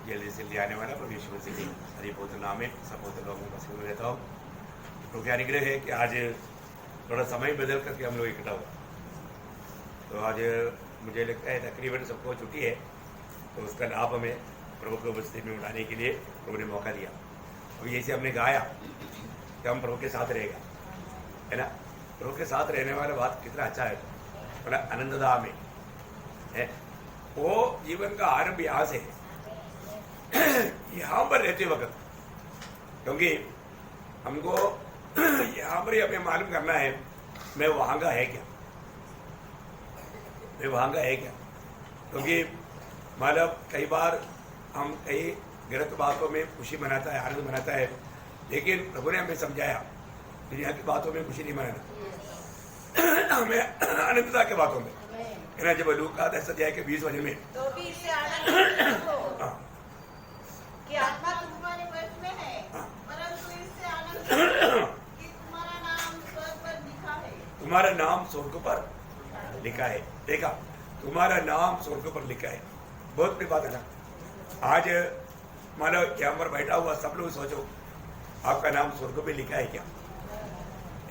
जल्दी से ले आने वाला प्रभु यीशु मसीह के हरिपुत्र नाम में सपोत्र लोगों में मसीह में रहता हूँ। तो क्या अनुग्रह है कि आज थोड़ा समय बदल करके हम लोग इकट्ठा हुआ। तो आज मुझे लगता है तकरीबन सबको छुट्टी है, तो उसका लाभ हमें प्रभु को उपस्थिति में उठाने के लिए प्रभु ने मौका दिया। अभी जैसे हमने गाया कि हम प्रभु के साथ रहेगा, है ना। प्रभु के साथ रहने वाला बात कितना अच्छा है, बड़ा आनंददायक में है। वो जीवन का आरंभ यहाँ से है, यहाँ पर रहते वक्त, क्योंकि हमको यहाँ पर ही हमें मालूम करना है मैं वहाँ का है क्या, मैं वहाँ का है क्या। क्योंकि मतलब कई बार हम कई गलत बातों में खुशी मनाता है, आनंद मनाता है, लेकिन प्रभु ने हमें समझाया दुनिया की बातों में खुशी नहीं मनाना, हमें आनंदता के बातों में, है ना। जब लूका 10 के 20 वचन में तो भी इससे आनंद हो कि आत्मा तुम्हारे वश में है, परंतु इससे आनंद हो कि तुम्हारा नाम स्वर्ग पर लिखा है। तुम्हारा नाम स्वर्ग पर लिखा है। देखा, तुम्हारा नाम स्वर्ग पर लिखा है। बहुत बड़ी बात है ना। आज मानो यहाँ पर बैठा हुआ सब लोग सोचो, आपका नाम स्वर्ग पे लिखा है क्या?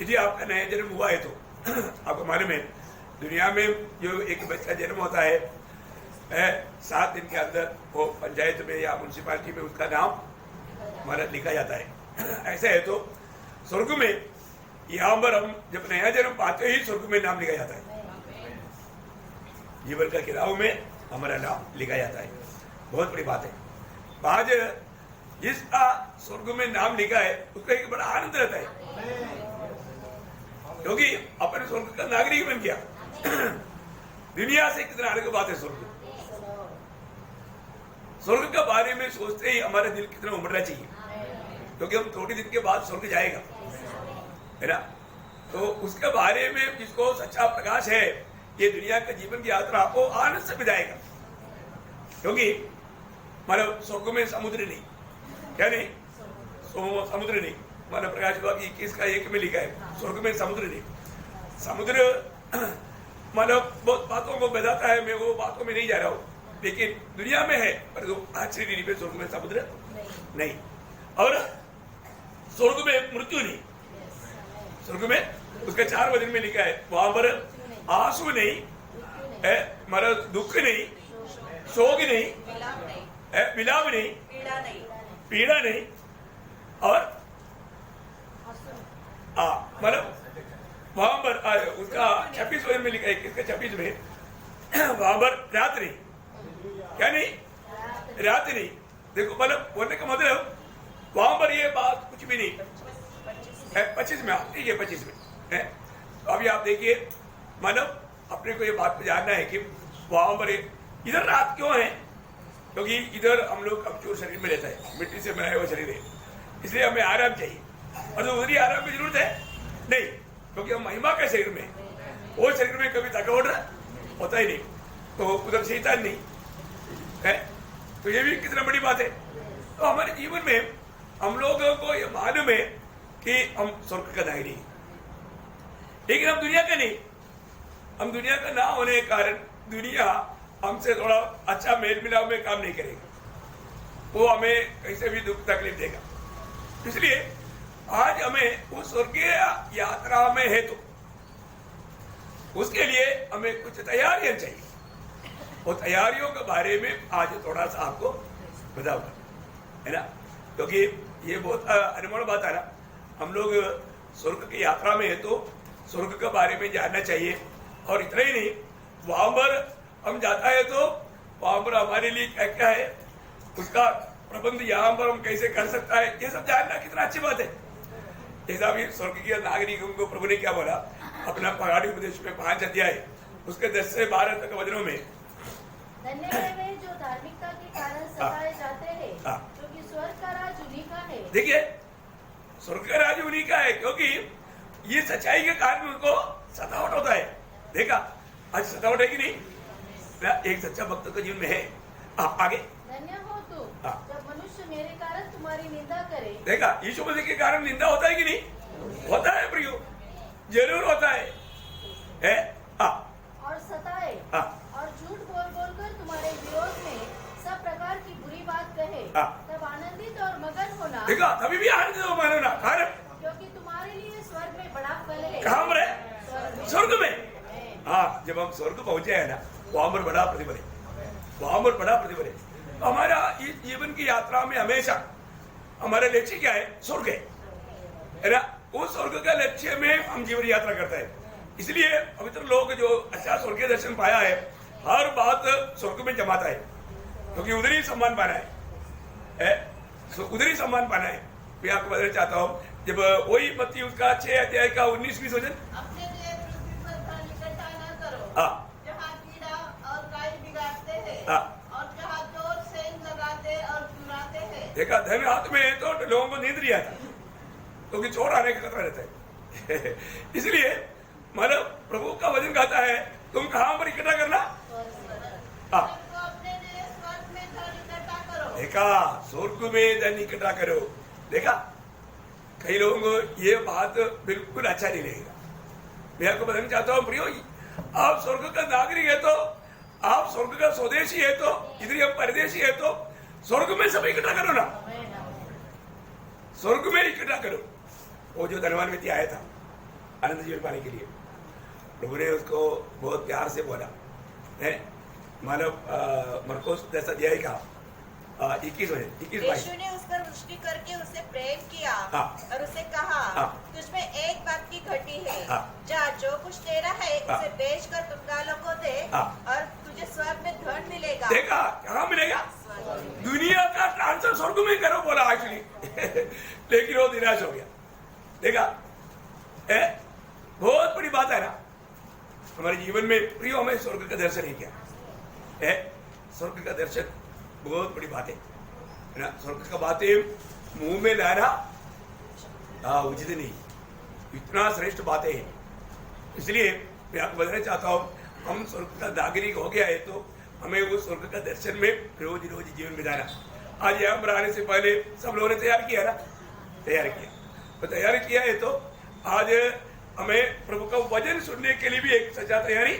यदि आपका नया जन्म हुआ है तो आपको मालूम है दुनिया में जो एक बच्चा जन्म होता है 7 दिन के अंदर वो पंचायत में या म्यूनसिपालिटी में उसका नाम हमारा लिखा जाता है। ऐसा है तो स्वर्ग में यहाँ पर हम जब नया जन्म पाते ही स्वर्ग में नाम लिखा जाता है, जीवन का किताबों में हमारा नाम लिखा जाता है। बहुत बड़ी बात है। आज जिसका स्वर्ग में नाम लिखा है उसका एक बड़ा आनंद रहता है, क्योंकि अपने स्वर्ग का नागरिक बन गया। दुनिया से कितना अलग बात है स्वर्ग। स्वर्ग के बारे में सोचते ही हमारा दिल कितना उमड़ना चाहिए, क्योंकि हम थोड़ी दिन के बाद स्वर्ग जाएगा, है ना। तो उसके बारे में जिसको सच्चा प्रकाश है, ये दुनिया का जीवन की यात्रा को आनंद से बिताएगा। क्योंकि मतलब स्वर्ग में समुद्र नहीं, क्या नहीं, समुद्र नहीं। मानव प्रकाश बाबू 21 का 1 में लिखा है, स्वर्ग में समुद्र नहीं। समुद्र मानव बहुत बातों को बताता है, मैं वो बातों में नहीं जा रहा हूँ, लेकिन दुनिया में है, पर आज रीति पे स्वर्ग में समुद्र नहीं। और स्वर्ग में मृत्यु नहीं, स्वर्ग में उसके 4 वचन में लिखा है, वहां पर आंसू नहीं है, मतलब दुख नहीं, शोक नहीं, विलाप नहीं, पीड़ा नहीं, और मतलब वहां पर उसका 26 वचन में लिखा है, किसका 26 में, वहां पर रात नहीं, क्या नहीं, रात नहीं। देखो मतलब बोलने का मतलब वहां पर ये बात कुछ भी नहीं है। 25 में आप देखिए, 25 में है। तो अभी आप देखिए, मतलब अपने को ये बात जानना है कि वहां पर इधर रात क्यों है, क्योंकि इधर हम लोग कमजोर शरीर में रहता है, मिट्टी से बनाया हुआ शरीर है, इसलिए हमें आराम चाहिए। और तो उधर ही आराम की जरूरत है नहीं, क्योंकि हम महिमा के शरीर में, वो शरीर में कभी थकावट होता ही नहीं, तो उधर शैतान नहीं है। तो ये भी कितना बड़ी बात है। तो हमारे जीवन में हम लोगों को ये मालूम है कि हम स्वर्ग का नागरिक हैं, लेकिन हम दुनिया का नहीं। हम दुनिया का ना होने के कारण दुनिया हमसे थोड़ा अच्छा मेल मिलाव में काम नहीं करेगा, वो हमें कैसे भी दुख तकलीफ देगा। इसलिए आज हमें उस स्वर्गीय यात्रा में है, तो उसके लिए हमें कुछ तैयारियां चाहिए। वो तैयारियों के बारे में आज थोड़ा सा आपको बताऊंगा, है ना, क्योंकि ये बहुत अनमोल बात है ना। हम लोग स्वर्ग की यात्रा में है तो स्वर्ग के बारे में जानना चाहिए। और इतना ही नहीं, वहां पर हम जाता है तो वहां पर हमारे लिए क्या क्या है, उसका प्रबंध यहाँ पर हम कैसे कर सकता है, ये सब जानना कितना अच्छी बात है। जैसा भी स्वर्गीय नागरिकों को प्रभु ने क्या बोला अपना पहाड़ी उपदेश में 5 अध्याय उसके 10 से 12 तक वचनों में, धन्य है वे जो धार्मिकता के कारण सताए जाते हैं, क्योंकि स्वर्ग का राज उन्हीं का है। देखिए, स्वर्ग का राज उन्हीं का है, क्योंकि ये सच्चाई के कारण उनको सतावट होता है। देखा, आज सतावट है कि नहीं, एक सच्चा भक्त के जीवन में है। आगे, धन्य हो तू जब मनुष्य मेरे कारण तुम्हारी निंदा करे। देखा, यीशु मसीह के कारण निंदा होता है कि नहीं, होता है प्रियो, जरूर होता है। और सताए और झूठ बोल बोल कर तुम्हारे विरोध में सब प्रकार की बुरी बात कहे, देखा तभी भी आनंद हो मानो ना कारण क्योंकि तुम्हारे लिए स्वर्ग में बड़ा फल है। कहाँ पर है? स्वर्ग में। आमेन। हाँ, जब हम स्वर्ग पहुंचे हैं ना, वहां पर बड़ा प्रतिफल है, वहां पर बड़ा प्रतिफल है। हमारा इस जीवन की यात्रा में हमेशा हमारा लक्ष्य क्या है? स्वर्ग है ना। उस स्वर्ग का लक्ष्य में हम जीवन यात्रा करते हैं। इसलिए पवित्र लोग जो अच्छा स्वर्गीय दर्शन पाया है, हर बात स्वर्ग में जमाता है, क्योंकि उधर ही सम्मान पाना है, उधर ही सम्मान पाना है। मैं आपको बताना चाहता हूँ, जब वही मत्ती उसका 6 अध्याय का 19-20 वचन, अपने लिए पृथ्वी पर धन इकट्ठा न करो, हाँ। जहाँ कीड़ा और काई बिगाड़ते हैं, हाँ। और जहाँ चोर सेंध लगाते और चुराते हैं। देखा धन हाथ में है तो लोगों को नींद नहीं आता, क्योंकि चोर आने का खतरा रहता है। इसलिए मतलब प्रभु का वचन कहता है, तुम कहाँ पर इकट्ठा करना? हाँ। तो अपने लिए स्वर्ग में धन इकट्ठा करो। देखा, स्वर्ग में धन इकट्ठा करो। देखा, कई लोगों को ये बात बिल्कुल अच्छा नहीं लगेगा। मैं आपको बताना चाहता हूँ प्रियो, आप स्वर्ग का नागरिक है तो, आप स्वर्ग का स्वदेशी है तो, इधर हम परदेशी है तो स्वर्ग में सब इकट्ठा करो ना, आमेन, आमेन। स्वर्ग में इकट्ठा करो। वो जो धनवान व्यक्ति आया था आनंद जीवन पाने के लिए, प्रभु ने उसको बहुत प्यार से बोला है, मानव मरकोस 10 अध्याय का 21 यीशु ने उस पर दृष्टि करके उसे प्रेम किया, हाँ। और उसे कहा, हाँ। तुझमें एक बात की घटी है, हाँ। जा जो कुछ तेरा है हाँ। उसे बेचकर कंगालों को दे, हाँ। और तुझे स्वर्ग में धन मिलेगा। देखा, कहाँ मिलेगा? दुनिया का ट्रांसफर स्वर्ग में करो बोला एक्चुअली। लेकिन वो निराश हो गया। देखा, बहुत बड़ी बात है ना हमारे जीवन में प्रियो, हमें स्वर्ग का दर्शन नहीं किया है। स्वर्ग का दर्शन बहुत बड़ी बात है ना। स्वर्ग का बातें मुंह में लाना उचित नहीं, इतना श्रेष्ठ बातें हैं। इसलिए मैं आपको बताना चाहता हूँ, हम स्वर्ग का नागरिक हो गया है तो हमें वो स्वर्ग का दर्शन में रोज रोज जीवन बिताना। आज यहाँ पर आने से पहले सब लोगों ने तैयार किया ना, तैयार किया तो तैयार किया है तो आज हमें प्रभु का वचन सुनने के लिए भी एक सच्चा तैयारी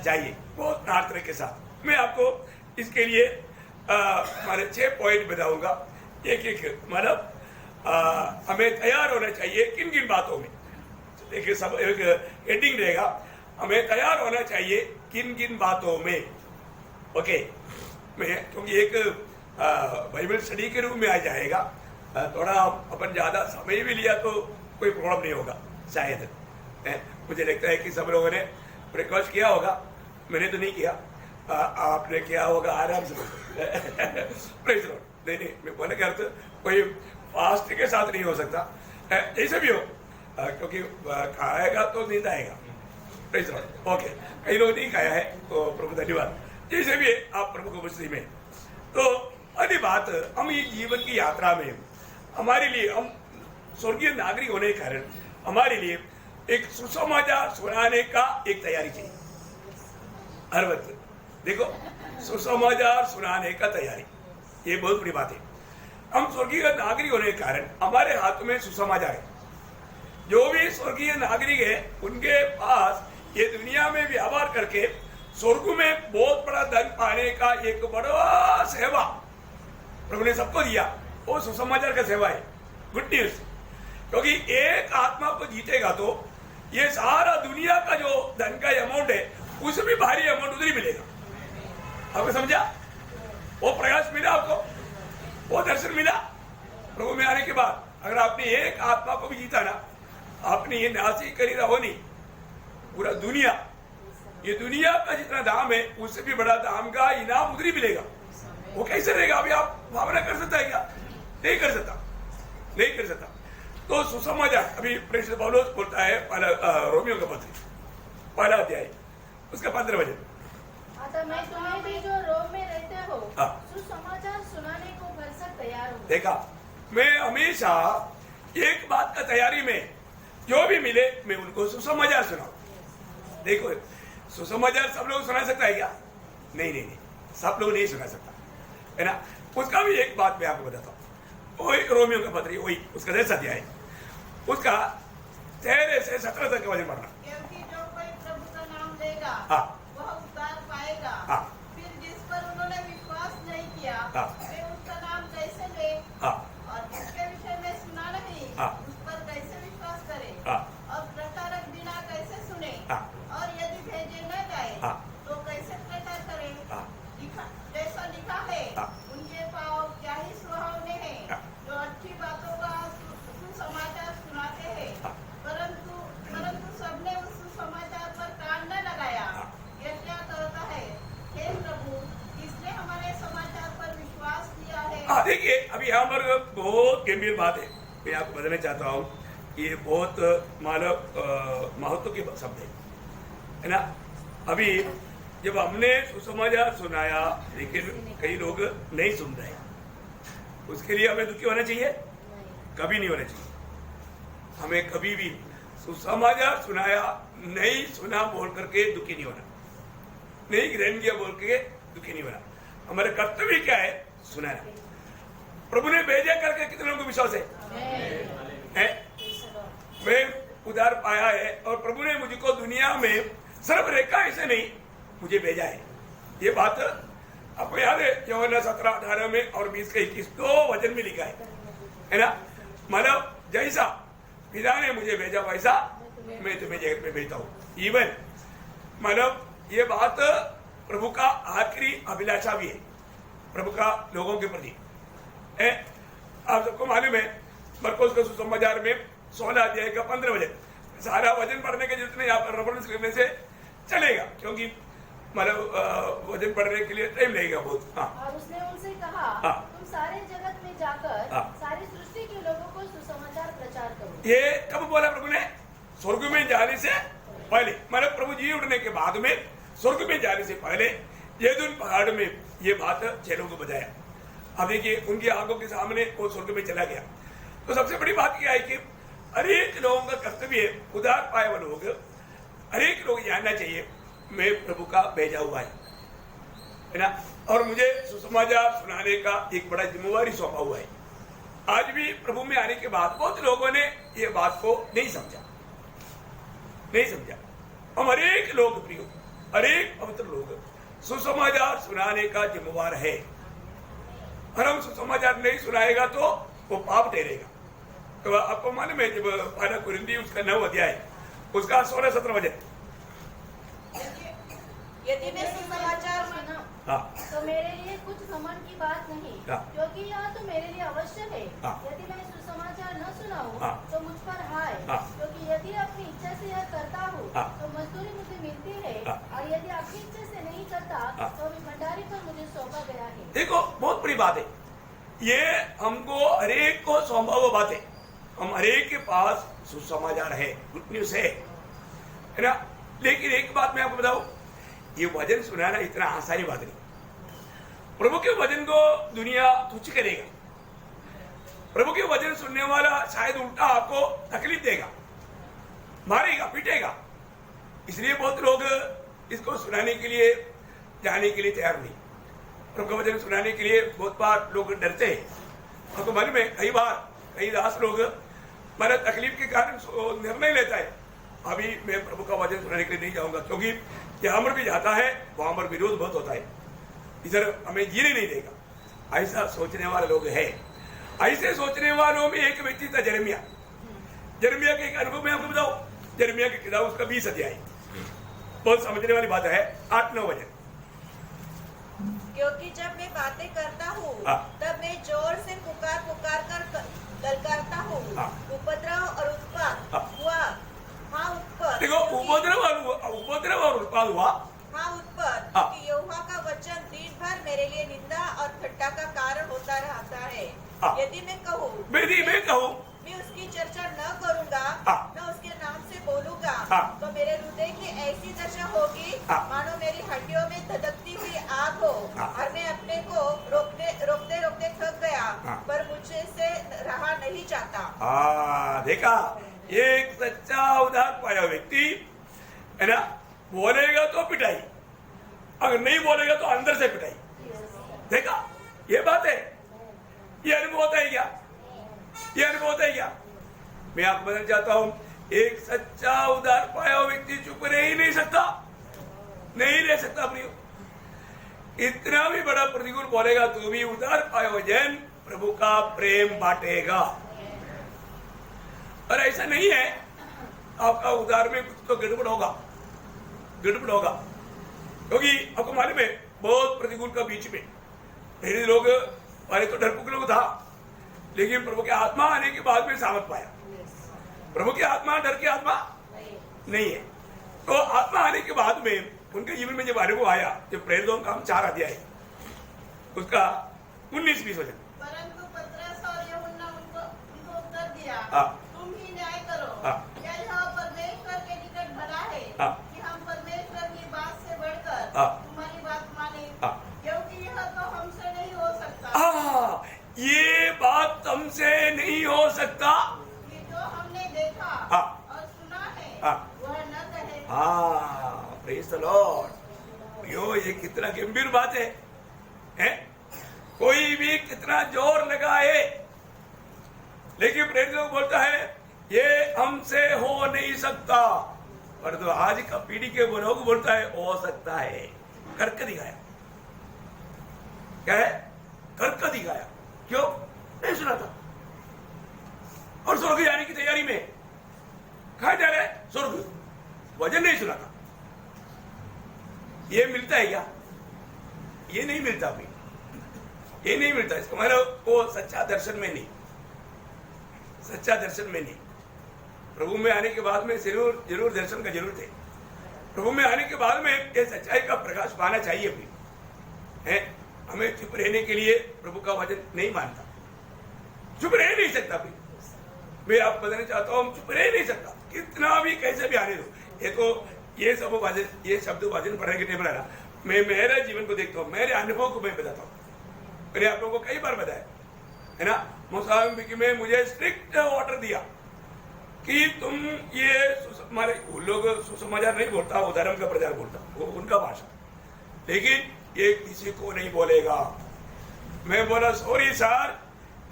चाहिए, बहुत प्रार्थना के साथ। मैं आपको इसके लिए हमारे 6 पॉइंट बताऊंगा, एक एक मतलब हमें तैयार होना चाहिए किन किन बातों में। देखिए, सब एक हेडिंग रहेगा, हमें तैयार होना चाहिए किन किन बातों में। ओके, मैं क्योंकि एक बाइबल स्टडी के रूप में आ जाएगा, थोड़ा अपन ज्यादा समय भी लिया तो कोई प्रॉब्लम नहीं होगा शायद। मुझे लगता है कि सब लोगों ने ब्रेकफास्ट किया होगा, मैंने तो नहीं किया, आपने किया होगा आराम से। Praise Lord. नहीं, मैं बोलने का अर्थ कोई फास्ट के साथ नहीं हो सकता, जैसे भी हो, क्योंकि खाएगा तो नींद आएगा। Praise Lord. ओके, कई लोग नहीं खाया है तो प्रभु धन्यवाद। जैसे भी आप प्रभु को मसीह में, तो अगली बात, हम ये जीवन की यात्रा में हमारे लिए, हम स्वर्गीय नागरिक होने के कारण हमारे लिए एक सुसमाचार सुनाने का एक तैयारी चाहिए हर वक्त। देखो, सुसमाचार सुनाने का तैयारी, ये बहुत बड़ी बात है। हम स्वर्गीय नागरिक होने के कारण हमारे हाथ में सुसमाचार है। जो भी स्वर्गीय नागरिक है उनके पास ये दुनिया में व्यवहार करके स्वर्ग में बहुत बड़ा धन पाने का एक बड़ा सेवा प्रभु ने सबको दिया, वो सुसमाचार का सेवा है, गुड न्यूज। क्योंकि एक आत्मा को जीतेगा तो ये सारा दुनिया का जो धन का अमाउंट है उससे भी भारी अमाउंट उधर ही मिलेगा। आपको समझा? वो प्रयास मिला आपको, वो दर्शन मिला प्रभु में आने के बाद। अगर आपने एक आत्मा को भी जीता ना, आपने ये नासी करी रहो नहीं, पूरा दुनिया, ये दुनिया का जितना दाम है उससे भी बड़ा दाम का इनाम उधर ही मिलेगा। वो कैसे रहेगा? अभी आप भावना कर सकता है क्या? नहीं कर सकता, नहीं कर सकता। तो सुसमाचार, अभी प्रेषित पौलुस बोलता है रोमियो का पत्र 1 अध्याय उसका 15 वचन, अतः मैं तुम्हें भी जो रोम में रहते हो हाँ। सुसमाचार सुनाने को भरसक तैयार हूँ। देखा, मैं हमेशा एक बात का तैयारी में, जो भी मिले मैं उनको सुसमाचार सुनाऊं। देखो, सुसमाचार सब लोग सुना सकता है क्या? नहीं नहीं नहीं, सब लोग नहीं सुना सकता है ना। उसका भी एक बात मैं आपको बताता हूँ, वही रोमियो का पत्र, वही उसका 10 अध्याय, उसका 13 से 17 तक का वचन पढ़ना। क्योंकि जो कोई प्रभु का नाम लेगा, हाँ। वह उद्धार पाएगा। हाँ। फिर जिस पर उन्होंने विश्वास नहीं किया, हाँ। वे उसका नाम कैसे ले, हाँ। और जिसके विषय हाँ। उनके पाँव क्या ही सुहावने हैं, हाँ। जो अच्छी बातों का सुसमाचार सुनाते हैं, हाँ। परंतु सबने उस सुसमाचार पर कान न लगाया। हाँ। यह क्या कहता है, हे प्रभु, किसने हमारे समाचार पर विश्वास किया है? हाँ, देखिए अभी यहाँ पर बहुत गंभीर बात है, मैं आपको बताना चाहता हूँ। ये बहुत मानव महत्व के शब्द है ना। अभी जब हमने सुसमाचार सुनाया लेकिन कई लोग नहीं सुन रहे, उसके लिए हमें दुखी होना चाहिए? कभी नहीं होना चाहिए। हमें कभी भी सुसमाचार सुनाया नहीं सुना बोल करके दुखी नहीं होना, नहीं ग्रहण किया बोल के दुखी नहीं होना। हमारा कर्तव्य क्या है? सुनाना। प्रभु ने भेजा करके कितने लोगों को विश्वास है? मैं उधार पाया है और प्रभु ने मुझको दुनिया में सर्व रेखा ऐसे नहीं मुझे भेजा है। ये बात आपको याद है, यूहन्ना 17:18 में और 20-21 दो वचन में लिखा है ना। मतलब जैसा पिता ने मुझे भेजा वैसा मैं तुम्हें जगत में भेजता हूँ। इवन मतलब ये बात प्रभु का आखिरी अभिलाषा भी है, प्रभु का लोगों के प्रति। आप सबको मालूम है मरकुस के सुसमाचार में 16 अध्याय का 15 वचन, सारा वचन पढ़ने के जितने यहाँ पर रेफरेंस करने से चलेगा, क्योंकि मतलब वचन पढ़ने के लिए टाइम लगेगा बहुत। हाँ। और उसने उनसे कहा, हाँ। तुम सारे जगत में जाकर हाँ। सारी सृष्टि के लोगों को सुसमाचार प्रचार करो। ये कब बोला प्रभु ने? स्वर्ग में जाने से पहले, मतलब प्रभु जी उठने के बाद में स्वर्ग में जाने से पहले यदुन पहाड़ में ये बात चेलों को बताया। अब देखिए उनकी आंखों के सामने वो स्वर्ग में चला गया। तो सबसे बड़ी बात क्या है कि हरेक लोगों का कर्तव्य है, उधार पाए हुए लोग हरेक लोग जानना चाहिए मैं प्रभु का भेजा हुआ है ना, और मुझे सुसमाचार सुनाने का एक बड़ा जिम्मेवारी सौंपा हुआ है। आज भी प्रभु में आने के बाद बहुत लोगों ने ये बात को नहीं समझा। हम हरेक लोग प्रियो, हरेक पवित्र लोग सुसमाचार सुनाने का जिम्मेवार है। और हम सुसमाचार नहीं सुनाएगा तो वो पाप ठहरेगा। तो आपको मालूम है जब पहला कुरिन्थी उसका 9 अध्याय उसका 16-17 वचन, यदि मैं सुसमाचार सुना हाँ। तो मेरे लिए कुछ घमंड की बात नहीं, हाँ। क्योंकि यह तो मेरे लिए अवश्य है। हाँ। यदि मैं सुसमाचार न सुनाऊं हाँ। तो मुझ पर हाय, हाँ। क्योंकि यदि अपनी इच्छा से यह करता हूँ हाँ। तो मजदूरी मुझे मिलती है, हाँ। और यदि अपनी इच्छा से नहीं करता हाँ। तो अभी भंडारी पर मुझे सौंपा गया है। देखो बहुत बड़ी बात है, ये हमको हरेक को सौंपा हुआ बात है। हम हरेक के पास सुसमाचार है, गुड न्यूज है ना। लेकिन एक बात मैं आपको बताऊं, ये वचन सुनाना इतना आसानी बात नहीं। प्रभु के वचन को दुनिया तुच्छ करेगा, प्रभु के वचन सुनने वाला शायद उल्टा आपको तकलीफ देगा, मारेगा, पीटेगा। इसलिए बहुत लोग इसको सुनाने के लिए जाने के लिए तैयार नहीं। प्रभु का वचन सुनाने के लिए बहुत बार लोग डरते हैं। आपको मालूम है कई बार कई दास लोग मेरा तकलीफ के कारण निर्णय लेता है, अभी मैं प्रभु का वचन सुनाने के लिए नहीं जाऊंगा, क्योंकि जहां पर भी जाता है वहां पर विरोध बहुत होता है, इधर हमें जीने नहीं देगा। ऐसा सोचने वाले लोग हैं। ऐसे सोचने वालों में एक व्यक्ति था यिर्मयाह के एक अनुभव में आपको बताओ। यिर्मयाह की किताब उसका 20 अध्याय, बहुत समझने वाली बात है, 8-9 वचन। क्योंकि जब मैं बातें करता हूँ हाँ। तब मैं जोर से पुकार कर ललकारता हूँ। हाँ। उपद्रव और उत्पात हाँ। हुआ। हाँ उत्पात। देखो उपद्रव और उत्पाद हुआ। हाँ उत्पात, हाँ। कि यहोवा का वचन दिन भर मेरे लिए निंदा और ठट्ठा का कारण होता रहता है। हाँ। यदि मैं कहूँ मैं उसकी चर्चा न करूँगा, हाँ। न उसके नाम से बोलूँगा, हाँ। तो मेरे हृदय की ऐसी दशा होगी हाँ। मानो मेरी हड्डियों में धधकती हुई आग हो। हाँ। और मैं अपने को रोकते थक गया, हाँ। पर मुझे से रहा नहीं जाता। देखा, एक सच्चा उधार पाया व्यक्ति है ना, बोलेगा तो पिटाई, अगर नहीं बोलेगा तो अंदर से पिटाई। देखा, ये बात है, ये अनुभव होता है क्या? ये अनुभव होता है क्या? मैं आपको बताना चाहता हूं, एक सच्चा उधार पाया हुआ व्यक्ति चुप रह ही नहीं सकता, नहीं रह सकता प्रियो। इतना भी बड़ा प्रतिकूल बोलेगा तो भी उधार पाया हुआ जन प्रभु का प्रेम बांटेगा। और ऐसा नहीं है आपका उधार में कुछ तो गड़बड़ होगा, क्योंकि आपको मालूम है बहुत प्रतिकूल का बीच में पहले लोग पहले तो डरपोक लोग था, लेकिन प्रभु की आत्मा आने के बाद में सामर्थ पाया। प्रभु की आत्मा डर की आत्मा नहीं है। तो आत्मा आने के बाद में उनके जीवन में जब अनुभव आया, जब प्रेरितों का हम 4 अध्याय उसका 19-20 वचन। परंतु पतरस और यूहन्ना उनको उत्तर दिया, हाँ। तुम ही न्याय करो। हाँ। क्या यह परमेश्वर के निकट भला है हाँ। कि हम परमेश्वर की बात से बढ़कर हाँ। तुम्हारी बात माने? हाँ। क्योंकि यह तो हमसे नहीं हो सकता ये बात तुमसे नहीं हो सकता कि जो हमने देखा हाँ। और सुना है हाँ। वह न कहे। Praise the Lord. ये कितना गंभीर बात है, हैं? कोई भी कितना जोर लगाए, लेकिन प्रेरित लोग बोलता है ये हमसे हो नहीं सकता, पर तो आज का पीढ़ी के लोग बोलता है हो सकता है। करके दिखाया। क्या है? करके दिखाया। क्यों? नहीं सुना था। और स्वर्ग जाने की तैयारी में कहा जा रहा है स्वर्ग, वजन नहीं सुना था। ये मिलता है क्या? ये नहीं मिलता अभी, ये नहीं मिलता। इसका मतलब वो सच्चा दर्शन में नहीं, सच्चा दर्शन में नहीं। प्रभु में आने के बाद में जरूर दर्शन का जरूरत है। प्रभु में आने के बाद में ये सच्चाई का प्रकाश पाना चाहिए अभी, है? हमें चुप रहने के लिए प्रभु का वचन नहीं मानता, चुप रह नहीं सकता अभी। मैं आप बताना चाहता हूँ, चुप रह नहीं सकता, कितना भी कैसे भी आने दो। ये तो ये सब वचन, ये शब्द वचन पढ़ने के टेबल है। मैं मेरे जीवन को देखता हूँ, मेरे अनुभव को मैं बताता हूँ। मैंने आप लोगों को कई बार बताया है ना, मोसाम्बिक में मुझे स्ट्रिक्ट ऑर्डर दिया कि तुम ये हमारे लोग सुसमाचार नहीं बोलता, वो धर्म का प्रचार बोलता, वो उनका भाषा, लेकिन ये किसी को नहीं बोलेगा। मैं बोला सॉरी सर,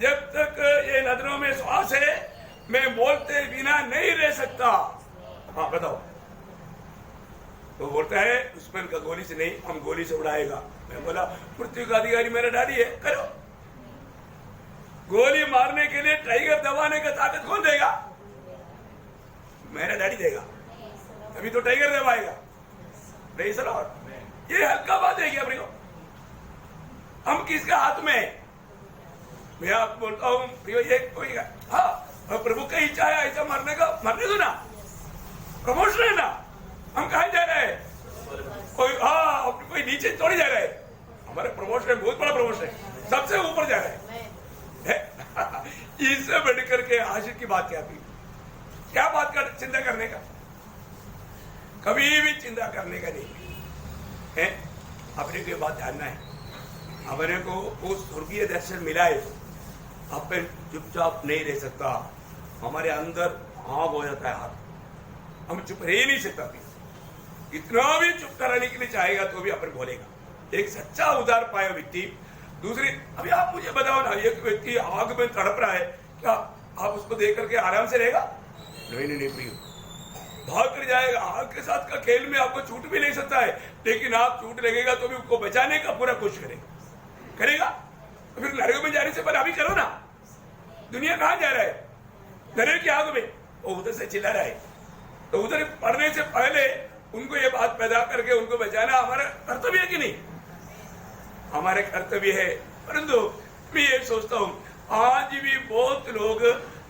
जब तक ये नजरों में श्वास है मैं बोलते बिना नहीं रह सकता। हाँ बताओ। तो बोलता है दुश्मन का गोली से नहीं, हम गोली से उड़ाएगा। मैं बोला पृथ्वी का अधिकारी मेरा डैडी है, करो। गोली मारने के लिए टाइगर दबाने का ताकत कौन देगा? मेरा डैडी देगा, अभी तो टाइगर दबाएगा। नहीं सर, और ये हल्का बात है क्या अपने को? हम किसका हाथ में? मैं आपको बोलता हूँ ये कोई, हाँ प्रभु का इच्छा है ऐसा मरने का, मरने दो ना, प्रमोशन है ना। हम कहाँ जा रहे हैं? कोई कोई नीचे थोड़ी जा रहा है। हमारा प्रमोशन है, बहुत बड़ा प्रमोशन है, सबसे ऊपर जा रहा है। इससे बढ़कर के आशिक की बात क्या थी? क्या बात कर चिंता करने का? कभी भी चिंता करने का नहीं है। अपने को ये बात जानना है, अपने को वो स्वर्गीय दर्शन मिला है, अपन चुपचाप नहीं रह सकता। हमारे अंदर आग हो जाता है हाथ, हम चुप रह नहीं सकता। इतना भी चुप कराने के लिए चाहेगा तो भी अपन बोलेगा। एक सच्चा उदार पाया व्यक्ति। दूसरी, अभी आप मुझे बताओ ना, एक व्यक्ति आग में तड़प रहा है, क्या आप उसको देख करके आराम से रहेगा? नहीं प्रिय, भाग कर जाएगा। आग के साथ का खेल में आपको छूट भी नहीं सकता है, लेकिन आप छूट लगेगा तो भी उसको बचाने का पूरा कोशिश करेगा। तो फिर नरक में जाने से पहले अभी करो ना। दुनिया कहाँ जा रहा है? नरक की आग में। वो उधर से चिल्ला रहा है, तो उधर पढ़ने से पहले उनको ये बात पैदा करके उनको बचाना हमारा कर्तव्य है कि नहीं? हमारे कर्तव्य है। परंतु मैं ये सोचता हूँ, आज भी बहुत लोग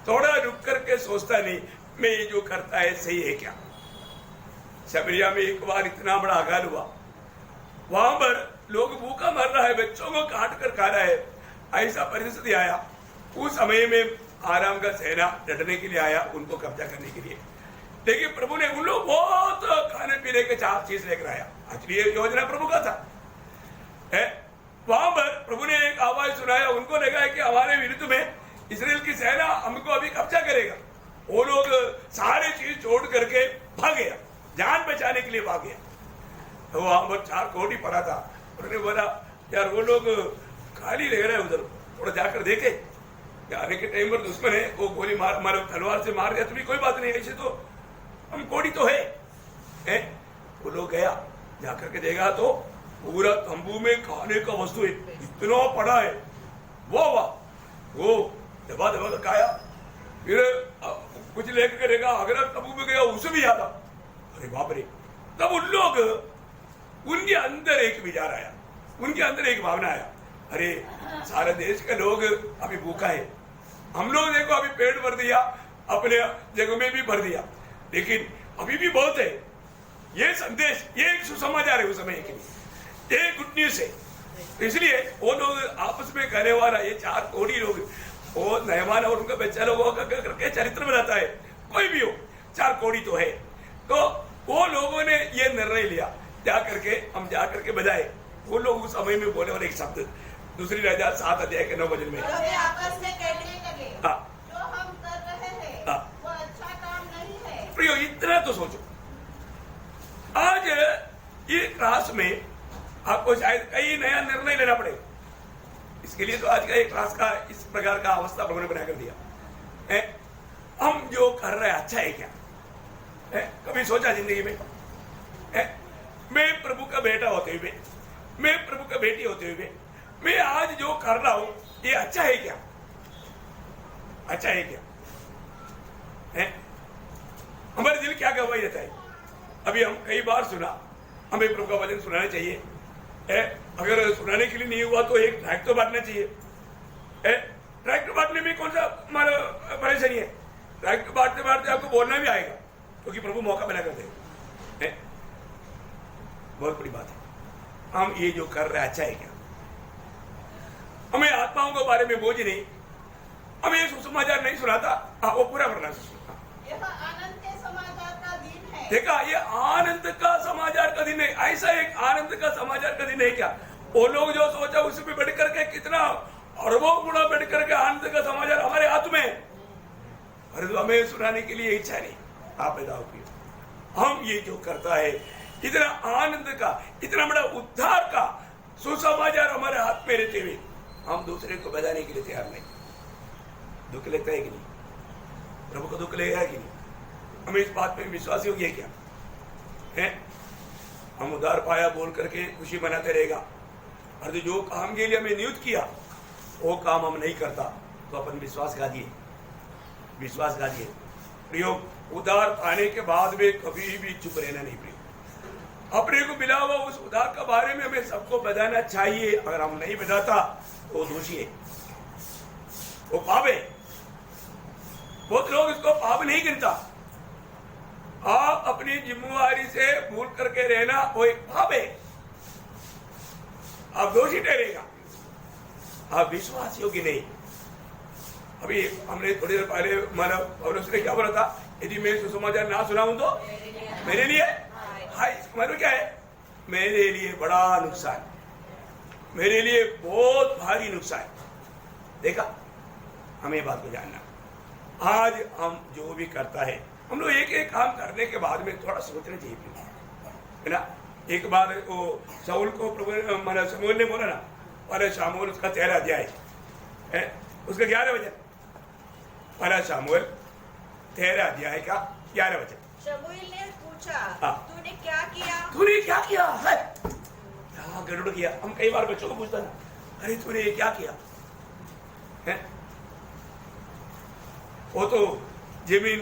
थोड़ा रुक करके सोचता नहीं, मैं ये जो करता है सही है क्या? शबरिया में एक बार इतना बड़ा अकाल हुआ, वहां पर लोग भूखा मर रहा है, बच्चों को काट कर खा रहा है। ऐसा परिस्थिति आया, उस समय में आराम का सेना डटने के लिए आया, उनको कब्जा करने के लिए। लेकिन प्रभु ने उन लोग बहुत खाने पीने के 4 चीज लेकर आया। एक्चुअली ये योजना प्रभु का था। वहां पर प्रभु ने एक आवाज सुनाया, उनको लगा है कि हमारे विरुद्ध में इस्राएल की सेना हमको अभी कब्जा करेगा। वो लोग सारे चीज छोड़ करके भाग गया, जान बचाने के लिए भाग गया। तो वहां पर 4 कोड़ी पड़ा था। उन्होंने बोला यार वो लोग खाली रह रहे हैं, उधर थोड़ा जाकर देखे। आने के टाइम पर दुश्मन है, वो गोली मार तलवार से मार दिया तो भी कोई बात नहीं, ऐसे तो हम कोड़ी तो है? वो लोग गया, जाकर के देखा तो पूरा तंबू में खाने का वस्तु इतना पड़ा है। वो दबा दबा कर खाया, फिर कुछ लेकर रहेगा, अगर तंबू में गया उसे भी याद आ, अरे बाप रे। तब उन लोग, उनके अंदर एक विचार आया, उनके अंदर एक भावना आया, अरे सारे देश के लोग अभी भूखा है, हम लोग देखो अभी पेट भर दिया, अपने जगह में भी भर दिया, लेकिन अभी भी बहुत है। ये संदेश, ये एक सुसमाचार है उस समय के लिए, ये गुड न्यूज है। इसलिए वो लोग आपस में कहने वाला, ये 4 करोड़ लोग, वो नहमान और उनका बच्चा लोगों का करके चरित्र बनाता है, कोई भी हो 4 करोड़ तो है। तो वो लोगों ने ये निर्णय लिया, जा करके हम जा करके बजाए। वो लोग उस समय में बोले वाले एक शब्द, दूसरी राजा 7 अध्याय के 9 वचन में, आपस में कहने लगे, हाँ, जो हम कर रहे हैं हाँ, वो अच्छा काम नहीं है। प्रियो इतना तो सोचो, आज ये क्लास में आपको शायद कई नया निर्णय लेना पड़ेगा। इसके लिए तो आज का एक क्लास का इस प्रकार का अवस्था प्रभु ने बना कर दिया है। हम जो कर रहे हैं अच्छा है क्या है? कभी सोचा जिंदगी में है? मैं प्रभु का बेटा होते हुए, मैं प्रभु का बेटी होते हुए, मैं आज जो कर रहा हूं ये अच्छा है क्या? अच्छा है क्या है? हमारे दिल क्या गवाही देता है? अभी हम कई बार सुना, हमें प्रभु का वचन सुनाना चाहिए है। अगर सुनाने के लिए नहीं हुआ तो एक ट्रैक तो बांटना चाहिए है। ट्रैक तो बांटने में कौन सा हमारा परेशानी है? ट्रैक तो बांटते बांटते आपको बोलना भी आएगा, क्योंकि प्रभु मौका बना कर देगा। बहुत बड़ी बात है। हम ये जो कर रहे हैं अच्छा है क्या? हमें आत्माओं के बारे में बोझ नहीं, हमें ये सुसमाचार नहीं सुनाता, वो पूरा करना सुना। यह आनंद के समाचार का दिन है। देखा, ये आनंद का समाचार का दिन है। ऐसा एक आनंद का समाचार का दिन है क्या? वो लोग जो सोचा उसमें बढ़ करके कितना अरबों गुना बढ़ करके आनंद का समाचार हमारे हाथ में, अरे तो हमें सुनाने के लिए इच्छा नहीं। आप बताओ कि हम ये जो करता है, इतना आनंद का, इतना बड़ा उद्धार का सुसमाचार हमारे हाथ में रहते हुए हम दूसरे को बजाने के लिए तैयार नहीं। दुख लेता है कि नहीं? प्रभु को दुख लेगा कि नहीं? हमें इस बात में विश्वास ही हो गया क्या है? हम उद्धार पाया बोल करके खुशी मनाते रहेगा, और जो काम के लिए हमें नियुक्त किया वो काम हम नहीं करता तो अपन विश्वासघाती है। प्रियो, उद्धार पाने के बाद में कभी भी चुप रहना नहीं प्रियो। अपने को मिला हुआ उस उद्धार के बारे में हमें सबको बताना चाहिए। अगर हम नहीं बताता तो दोषी है, वो पाप है। बहुत लोग इसको पाप नहीं गिनता। आप अपनी जिम्मेवारी से भूल करके रहना वो एक पाप है, आप दोषी ठहरेगा, आप विश्वास योग्य नहीं। अभी हमने थोड़ी देर पहले मानव पौलुस ने क्या बोला था? यदि मैं सुसमाचार ना सुनाऊं तो मेरे लिए हाय, मतलब क्या है? मेरे लिए बड़ा नुकसान, मेरे लिए बहुत भारी नुकसान। देखा, हमें बात को जानना। आज हम जो भी करता है, हम लोग एक एक काम करने के बाद में थोड़ा सोचना चाहिए है ना। एक बार वो शाऊल को प्रभु शमूएल ने बोला ना, पहला शामूएल उसका 13 अध्याय है, उसका 11 वचन। पहला शामूएल 13 अध्याय का 11 वचन। शमूएल ने पूछा, हाँ। तूने क्या किया? तूने क्या किया है? क्या गड़बड़ किया? हम कई बार बच्चों को पूछता ना, अरे तूने ये क्या किया है? वो तो जमीन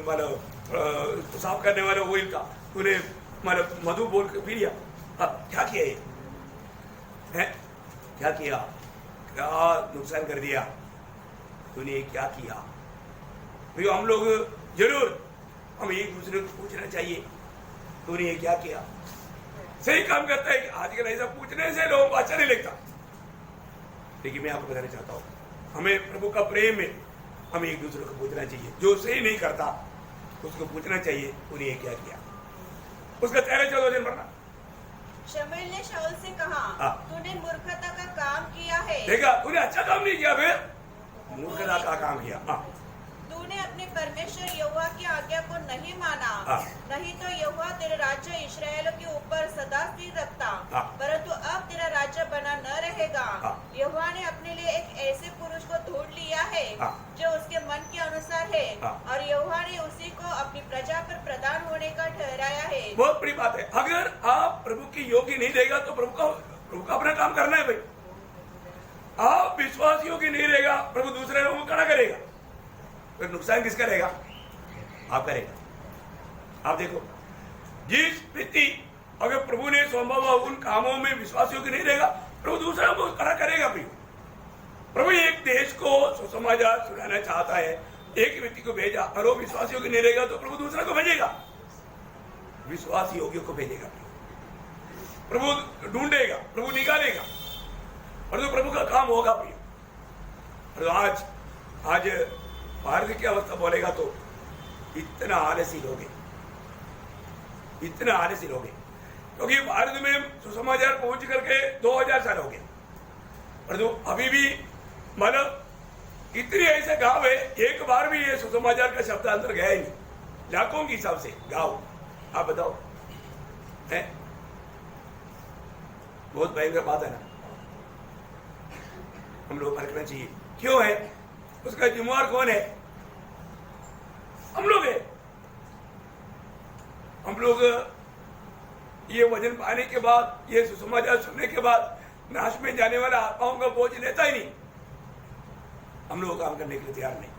मतलब साफ करने वाला ऑयल का तूने मतलब मधु बोल के पी लिया। क्या किया ये है? क्या किया? क्या नुकसान कर दिया तूने? क्या किया? भैया हम लोग जरूर हम एक दूसरे को पूछना चाहिए, तूने ये क्या किया? सही काम करता है कि आजकल ऐसा पूछने से लोगों को अच्छा नहीं लगता, लेकिन मैं आपको बताना चाहता हूँ, हमें प्रभु का प्रेम है, हमें एक दूसरे को पूछना चाहिए। जो सही नहीं करता उसको पूछना चाहिए, उन्हें ये क्या किया? उसका 13-14 दिन भरना। शमूएल ने शाऊल से कहा, तूने मूर्खता का काम किया है। देखा, तूने अच्छा काम नहीं किया, फिर मूर्खता का काम किया। तूने अपने परमेश्वर यहोवा की आज्ञा को नहीं माना, नहीं तो यहोवा तेरे राज्य इस्राएल के ऊपर सदा स्थिर रखता, परंतु अब तेरा राज्य बना न रहेगा। यहोवा ने अपने लिए एक ऐसे पुरुष को ढूंढ लिया है जो उसके मन के अनुसार है, और यहोवा ने उसी को अपनी प्रजा पर प्रधान होने का ठहराया है। बहुत बड़ी बात है। अगर आप प्रभु की योग्य नहीं रहेगा तो प्रभु का अपना काम करना है भाई। आप विश्वास योग्य नहीं रहेगा, प्रभु दूसरे लोगों को खड़ा करेगा, फिर नुकसान किसका रहेगा? आप करेगा। आप देखो, जिस व्यक्ति अगर प्रभु ने संभव उन कामों में विश्वास योग्य नहीं रहेगा, प्रभु दूसरा को खड़ा करेगा भी। प्रभु एक देश को सुसमाचार सुनाना चाहता है, एक व्यक्ति को भेजा और वो विश्वासियों को नहीं रहेगा तो प्रभु दूसरा को भेजेगा, विश्वास योग्यों को भेजेगा। प्रभु ढूंढेगा, प्रभु निकालेगा और तो प्रभु का काम होगा भी। और आज भारत की अवस्था बोलेगा तो इतना आलसी लोग हैं, इतना आलसी लोग हैं, क्योंकि भारत में सुसमाचार पहुंच करके 2000 साल हो गए और जो अभी भी मतलब इतनी ऐसे गांव है, एक बार भी ये सुसमाचार का शब्द अंदर गया ही नहीं, लाखों के हिसाब से गांव। आप बताओ, है बहुत भयंकर बात है ना। हम लोग परखना चाहिए क्यों है, उसका जिम्मेवार कौन है? हम लोग है। हम लोग ये वजन पाने के बाद, ये सुसमाचार सुनने के बाद नाश में जाने वाला आत्माओं का बोझ लेता ही नहीं। हम लोग काम करने के लिए तैयार नहीं,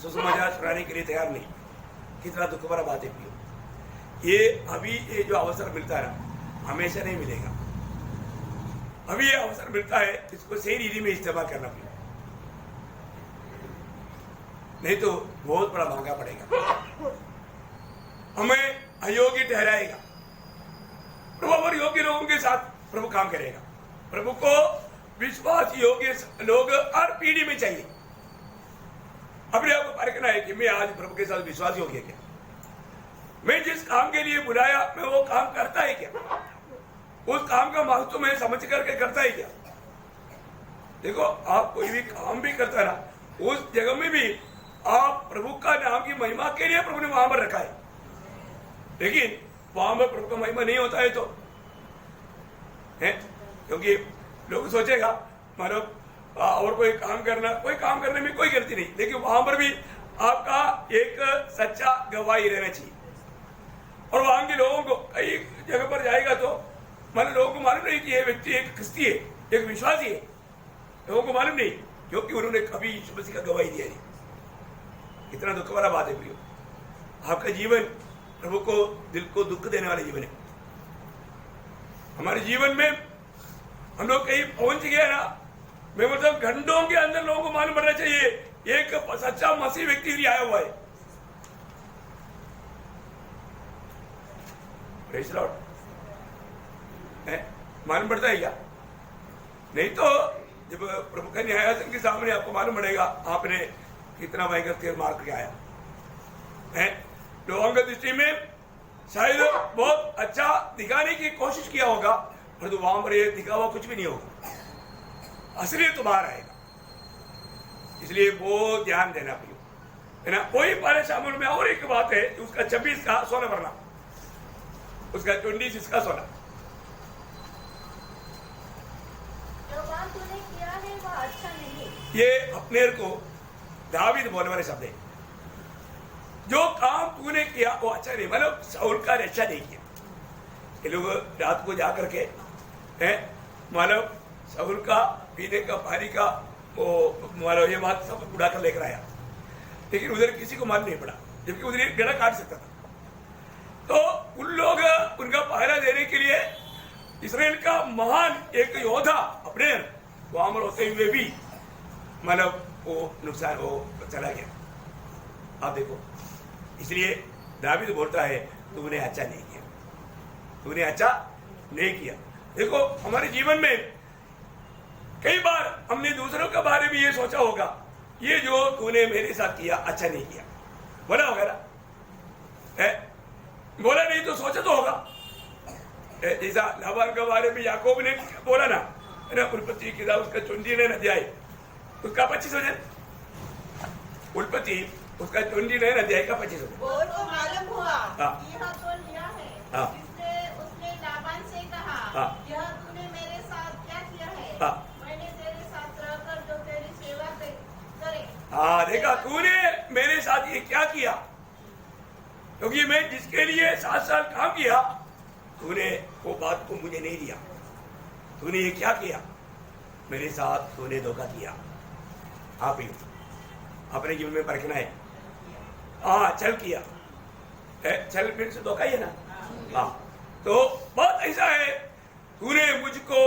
सुसमाचार सुनाने के लिए तैयार नहीं। कितना दुख भरा बात है प्रियो। ये अभी ये जो अवसर मिलता है ना, हमेशा नहीं मिलेगा। अभी ये अवसर मिलता है, इसको सही रीति में इस्तेमाल करना पड़ेगा, नहीं तो बहुत बड़ा महंगा पड़ेगा, हमें अयोग्य ठहराएगा। प्रभु और योग्य लोगों के साथ प्रभु काम करेगा। प्रभु को विश्वास योग्य लोग हर पीढ़ी में चाहिए। अपने आप को परखना है कि मैं आज प्रभु के साथ विश्वास योग्य क्या, मैं जिस काम के लिए बुलाया मैं वो काम करता है क्या, उस काम का महत्व मैं समझ करके करता है क्या। देखो, आप कोई भी काम भी करता है ना, उस जगह में भी आप प्रभु का नाम की महिमा के लिए प्रभु ने वहां पर रखा है, लेकिन वहां पर प्रभु का महिमा नहीं होता है तो है, क्योंकि लोग सोचेगा मतलब और कोई काम करने में कोई गलती नहीं, लेकिन वहां पर भी आपका एक सच्चा गवाही रहना चाहिए। और वहां के लोगों को कई जगह पर जाएगा तो मतलब लोगों को मालूम नहीं कि ये व्यक्ति एक क्रिस्ती है, एक विश्वासी है, लोगों को मालूम नहीं, क्योंकि उन्होंने कभी यीशु मसीह का गवाही दिया नहीं। कितना दुख वाला बात है प्रियो। आपका जीवन प्रभु को दिल को दुख देने वाला जीवन है। हमारे जीवन में हम लोग कहीं पहुंच गए ना, मैं मतलब घंटों के अंदर लोगों को मालूम पड़ना चाहिए एक सच्चा मसीह व्यक्ति भी आया हुआ है। प्रेज़ लॉर्ड, मालूम पड़ता है क्या? नहीं तो जब प्रभु का न्यायासन के सामने आपको मालूम पड़ेगा आपने कितना भयंकर तीर मार के आया है। लोगों की दृष्टि में शायद बहुत अच्छा दिखाने की कोशिश किया होगा, परंतु वहां पर ये दिखावा कुछ भी नहीं होगा, असलियत तो बाहर आएगा। इसलिए वो ध्यान देना प्रियो, है ना। वही पारे शामिल में और एक बात है, उसका 26 का 16 भरना, उसका 26 का 16। जो काम तूने किया है वह अच्छा नहीं। ये अपने को दावीद बोलने वाले शब्द है। जो काम तूने किया वो अच्छा नहीं, मतलब शाऊल का रक्षा नहीं किया। ये लोग रात को जा करके मतलब शाऊल का पीने का पानी का वो मतलब ये बात सब उड़ा कर लेकर आया, लेकिन उधर किसी को मालूम नहीं पड़ा, जबकि उधर एक गला काट सकता था। तो उन लोग उनका पहरा देने के लिए इसराइल का महान एक योद्धा अपने वहां पर होते हुए भी मतलब वो नुकसान हो चला गया। आप देखो, इसलिए दावीद बोलता है तूने अच्छा नहीं किया, तूने अच्छा नहीं किया। देखो, हमारे जीवन में कई बार हमने दूसरों के बारे में ये सोचा होगा, ये जो तूने मेरे साथ किया अच्छा नहीं किया, बोला होगा ना, बोला नहीं तो सोचा तो होगा। जैसा लाबान के बारे में याकूब ने बोला ना, है ना, उत्पत्ति की उसका 29 अध्याय उसका 25 वचन, उत्पत्ति उसका 29 अध्याय का 25 वचन। बोल को मालूम हुआ यह तो लिया है, जिसने उसने लाबान से कहा, यह तूने मेरे साथ क्या किया है? मैंने तेरे साथ रहकर जो तेरी सेवा करे। देखा, तूने मेरे साथ ये क्या किया, क्योंकि मैं जिसके लिए 7 साल काम किया तूने वो बात को मुझे नहीं दिया। तूने ये क्या किया, मेरे साथ तूने धोखा किया। आप ही अपने जीवन में परखना है। छल किया, छल फिर से धोखा ही है ना। तो बहुत ऐसा है, तूने मुझको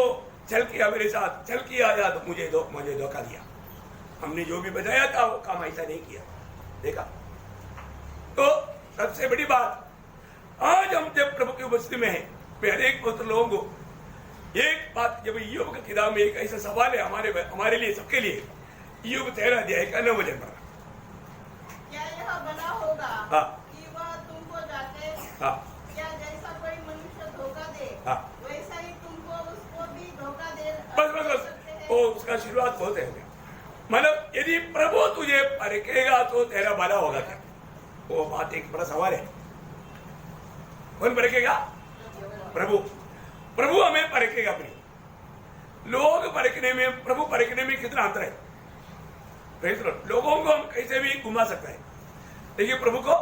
चल किया मेरे साथ, चल किया या तो मुझे धोखा दिया। हमने जो भी बताया था वो काम ऐसा नहीं किया। देखा? तो सबसे बड़ी बात, आज हम जब प्रभु की उपस्थिति में हैं, मैं हरेक पवित्र लोगों को एक बात, जब ईयोब की किताब में एक ऐसा सवाल है हमारे लिए, सबके लिए, ईयोब 13 अध्याय का 9 वचन पर, क्या यह भला होगा हाँ। कि वह तुमको जाके हाँ, क्या जैसा कोई मनुष्य धोखा दे हाँ। वैसा ही तुमको उसको भी धोखा दे बस सकते हैं? वो उसका शुरुआत बहुत है। मतलब यदि प्रभु तुझे परखेगा तो तेरा भला होगा क्या? वो बात एक बड़ा सवाल है। कौन परखेगा? प्रभु हमें परखेगा। अपनी लोग परखने में, प्रभु परखने में कितना अंतर है? लोगों को हम कैसे भी घुमा सकता है, लेकिन प्रभु को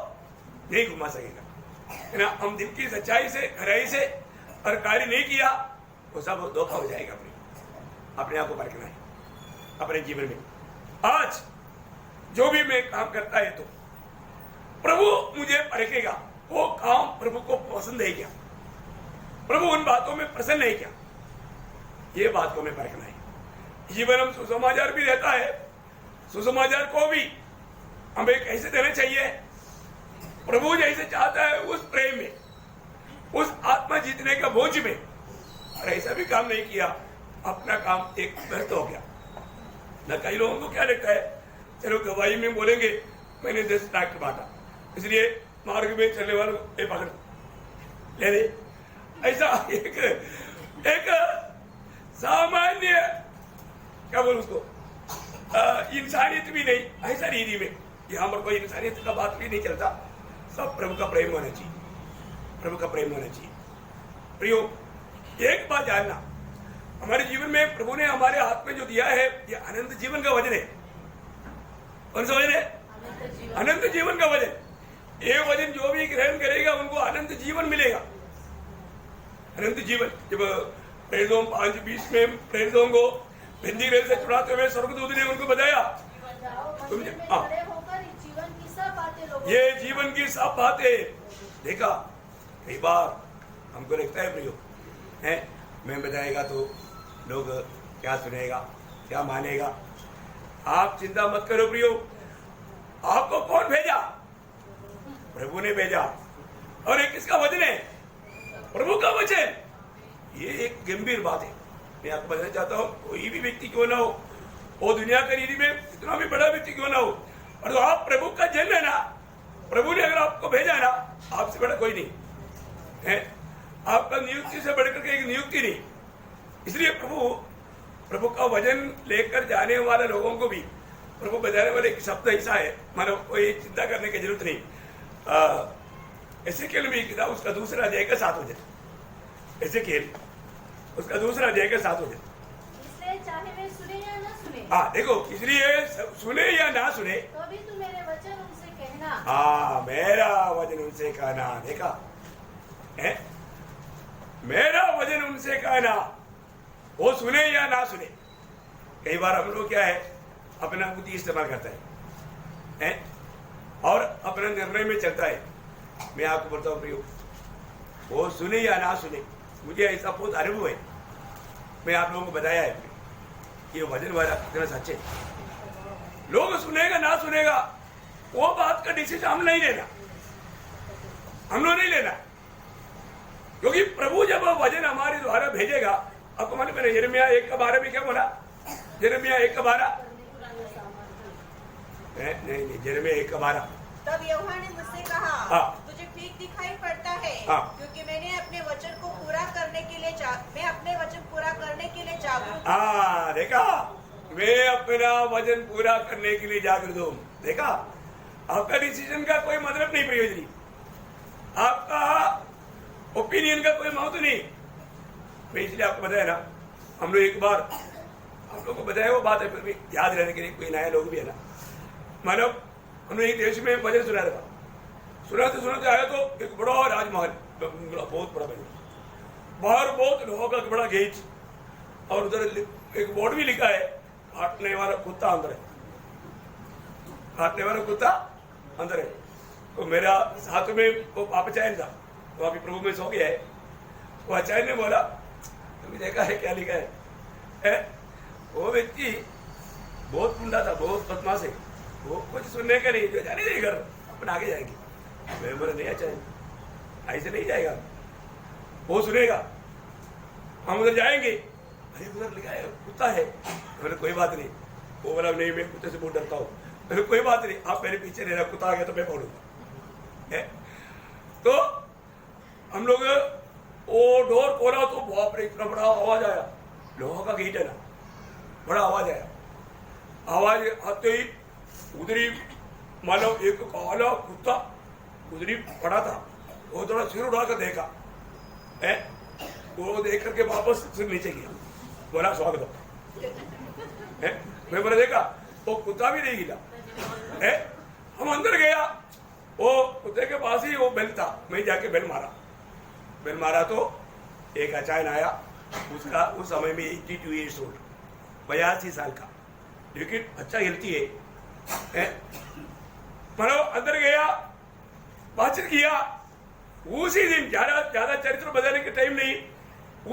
नहीं घुमा सकेगा, है ना? हम दिल की सच्चाई से, खराई से और कार्य नहीं किया, वो सब धोखा हो जाएगा। अपने आप को परखना है अपने जीवन में। आज जो भी मैं काम करता है तो प्रभु मुझे परखेगा, वो काम प्रभु को पसंद है क्या, प्रभु उन बातों में प्रसन्न है क्या, ये बात को हमें परखना है। जीवन हम सुसमाचार भी रहता है, सुसमाचार को भी हमें कैसे देना चाहिए? प्रभु जैसे चाहता है उस प्रेम में, उस आत्मा जीतने का बोझ में। और ऐसा भी काम नहीं किया, अपना काम एक व्यर्थ हो गया। न कई लोगों को क्या लगता है, चलो गवाही में बोलेंगे मैंने 10 लाख बांटा, इसलिए मार्ग में चलने वालों को पकड़ ले ले। ऐसा एक सामान्य, क्या बोलूं उसको, इंसानियत भी नहीं, ऐसा रीति में यहाँ पर कोई इंसानियत का बात भी नहीं चलता। सब प्रभु का प्रेम होना चाहिए, प्रभु का प्रेम होना चाहिए। प्रियो, एक बात जानना, हमारे जीवन में प्रभु ने हमारे हाथ में जो दिया है, ये अनंत जीवन का वजन है। कौन सा वजन है? अनंत जीवन का वजन। ये वजन जो भी ग्रहण करेगा उनको अनंत जीवन मिलेगा। अनंत जीवन। जब प्रेरितों 5:20 में प्रेरितों को भिंडी रेल से छुड़ाते हुए स्वर्गदूत ने उनको बताया, तुम ये जीवन की सब बातें। देखा, कई बार हमको लगता है प्रियो है, मैं बताएगा तो लोग क्या सुनेगा, क्या मानेगा। आप चिंता मत करो प्रियो, आपको कौन भेजा? प्रभु ने भेजा। और एक किसका वचन है? प्रभु का वचन। ये एक गंभीर बात है। मैं आपको बताना चाहता हूँ, कोई भी व्यक्ति क्यों ना हो, वो दुनिया की रीति में कितना भी बड़ा व्यक्ति क्यों ना हो, और तो आप प्रभु का जन है ना, प्रभु ने अगर आपको भेजा ना, आपसे बड़ा कोई नहीं है। आपका नियुक्ति से बढ़कर के एक नियुक्ति नहीं। इसलिए प्रभु का वचन लेकर जाने वाले लोगों को भी प्रभु बताने वाले एक शब्द ऐसा है, मानो कोई चिंता करने की जरूरत नहीं। एसेकिएल भी किताब उसका 2 अध्याय का 7 वचन, एसेकिएल उसका 2 अध्याय का 7 वचन। इसलिए चाहे वे सुने या ना सुने, हाँ देखो, इसलिए सुने या ना सुने तो भी तू मेरे वचन उनसे कहना। हाँ, मेरा वचन उनसे कहना। देखा है, मेरा वचन उनसे कहना, वो सुने या ना सुने। कई बार हम लोग क्या है, अपना बुद्धि इस्तेमाल करता है और अपना निर्णय में चलता है। मैं आपको बताऊं प्रियो, वो सुने या ना सुने, मुझे ऐसा बहुत अनुभव है। मैं आप लोगों को बताया है कि वचन वाला कितना सच्चे। लोग सुनेगा ना सुनेगा, वो बात का डिसीजन हम नहीं लेना, हम लोग नहीं लेना, क्योंकि प्रभु जब वचन हमारे द्वारा भेजेगा। आपको मालूम है यिर्मयाह 1:12 में क्या बोला? यिर्मयाह 1:12 नहीं, यिर्मयाह 1:12। तब यहोवा ने मुझसे कहा, हाँ। तुझे ठीक दिखाई पड़ता है, हाँ। क्योंकि मैंने अपने वचन को पूरा करने के लिए मैं अपने वचन पूरा करने के लिए जागरूक हूँ। हाँ देखा, मैं अपना वचन पूरा करने के लिए जागरूक हूँ। देखा, आपका डिसीजन का कोई मतलब नहीं प्रयोजनी, आपका ओपिनियन का कोई महत्व नहीं। मैं इसलिए आपको बताया ना, हम लोग एक बार आप लोगों को बताया वो बात है, फिर भी याद रहने के लिए कोई नया लोग भी है ना। मानो हमने एक देश में वचन सुना था, सुनाते आया तो एक बड़ा राजमहल, बहुत बड़ा बना, बाहर बहुत लोगों का बड़ा गेट, और उधर एक बोर्ड भी लिखा है, काटने वाला कुत्ता अंदर है, काटने वाला कुत्ता अंदर है। तो मेरा साथ में वो पापचायन था, वो अभी प्रभु में सो गया है। वो आचार्य ने बोला, तुमने देखा है क्या लिखा है? वो व्यक्ति बहुत गुंडा था, बहुत बदमाश है, वो कुछ सुनने का नहीं, जो जाने देंगे घर अपन आगे जाएंगे। मैं बोला नहीं, अच्छा ऐसे नहीं जाएगा, वो सुनेगा, हम उधर जाएंगे, अरे उधर लिखा है कुत्ता है, बोले कोई बात नहीं। वो बोला नहीं, मैं कुत्ते से बहुत डरता हूँ। बोले कोई बात नहीं, आप मेरे पीछे रहना, कुत्ता आ गया तो मैं पकड़ूंगा। तो हम लोग वो डोर खोला तो बाप रे इतना बड़ा आवाज आया, लोहा का गेट है ना, बड़ा आवाज आया। आवाज आते ही उधर ही मानो एक काला कुत्ता उधर ही पड़ा था, वो थोड़ा सिर उठाकर देखा, वो देख करके वापस सिर नीचे गया, बोला स्वागत हो। मैं बोला देखा वो कुत्ता भी नहीं गिरा। हम अंदर गया, वो कुत्ते के पास ही वो बेल था, मैं जाके बेल मारा तो एक अचायन आया, उसका उस समय में 82 ईयर्स ओल्ड, 82 साल का, लेकिन अच्छा हिलती है। मानो अंदर गया, बातचीत किया, उसी दिन ज्यादा चरित्र बदलने के टाइम नहीं,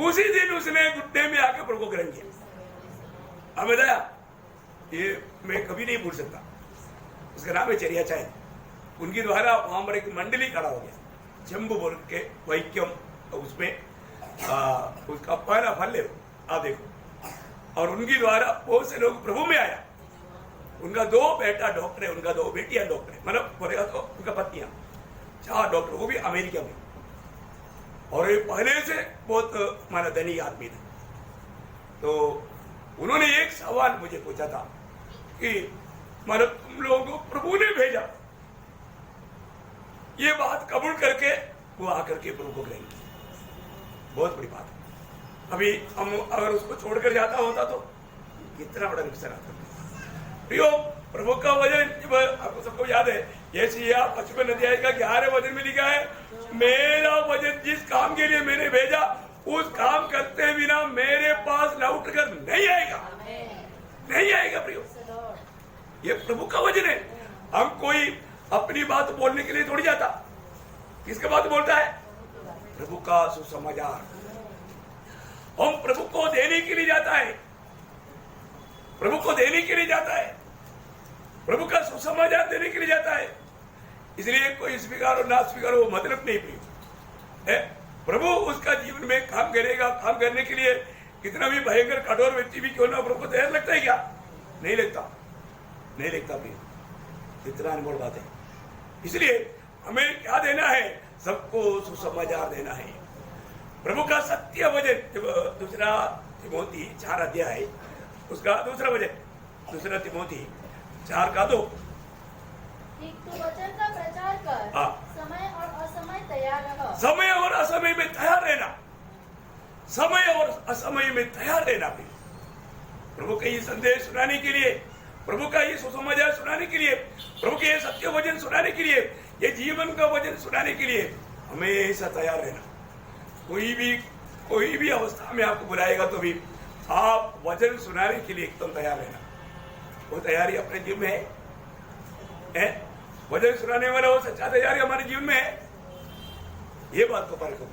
उसी दिन उसने घुटने में आके प्रभु को ग्रहण किया। हमें दया ये मैं कभी नहीं भूल सकता। उसका नाम है चेरिया चाय। उनके द्वारा वहां पर एक मंडली खड़ा हो गया, जम्बू बोल के वैक्यम, उसमें उसका पहला फल है, आप देखो। और उनके द्वारा बहुत से लोग प्रभु में आया। उनका 2 बेटा डॉक्टर है, उनका 2 बेटियां डॉक्टर है, मतलब बोलेगा तो उनका पत्नियां 4 डॉक्टर, वो भी अमेरिका में। और ये पहले से बहुत माना धनी आदमी थे। तो उन्होंने एक सवाल मुझे पूछा था कि मतलब तुम लोगों को प्रभु ने भेजा, ये बात कबूल करके वो आकर के प्रभु को ग्रहण किया। बहुत बड़ी बात है। अभी हम अगर उसको छोड़कर जाता होता तो कितना बड़ा नुकसान आता। प्रियो, प्रभु का वचन आपको सबको याद है, यशायाह 55 अध्याय का 11वें वचन में लिखा है, मेरा वचन जिस काम के लिए मैंने भेजा उस काम करते बिना मेरे पास लौट कर नहीं आएगा, नहीं आएगा। प्रियो, ये प्रभु का वचन है। हम कोई अपनी बात बोलने के लिए थोड़ी जाता, किसका बात बोलता है? प्रभु का सुसमाचार। हम प्रभु को देने के लिए जाता है, प्रभु को देने के लिए जाता है, प्रभु का सुसमाचार देने के लिए जाता है। इसलिए कोई स्वीकार और ना स्वीकार वो मतलब नहीं है। प्रभु उसका जीवन में काम करेगा। काम करने के लिए कितना भी भयंकर कठोर व्यक्ति भी क्यों ना, प्रभु को तैयार लगता है क्या? नहीं लगता, नहीं लगता। प्रिय, इतना अनमोल बात है। इसलिए हमें क्या देना है? सबको सुसमाचार देना है। प्रभु का सत्य वचन, दूसरा तिमोथी 4 अध्याय उसका दूसरा वचन, दूसरा तिमोथी 4:2, तू वचन का प्रचार कर, समय और असमय तैयार रहो। समय और असमय में तैयार रहना, समय और असमय में तैयार रहना। प्रभु का ये संदेश सुनाने के लिए, प्रभु का ये सुसमाचार सुनाने के लिए, प्रभु के ये सत्य वचन सुनाने के लिए, ये जीवन का वचन सुनाने के लिए हमेशा तैयार रहना। कोई भी अवस्था में आपको बुलाएगा तो भी आप वचन सुनाने के लिए एकदम तैयार रहना। वो तैयारी अपने जीवन में है? वचन सुनाने वाला वो सच्चा तैयारी हमारे जीवन में है? ये बात को परखो।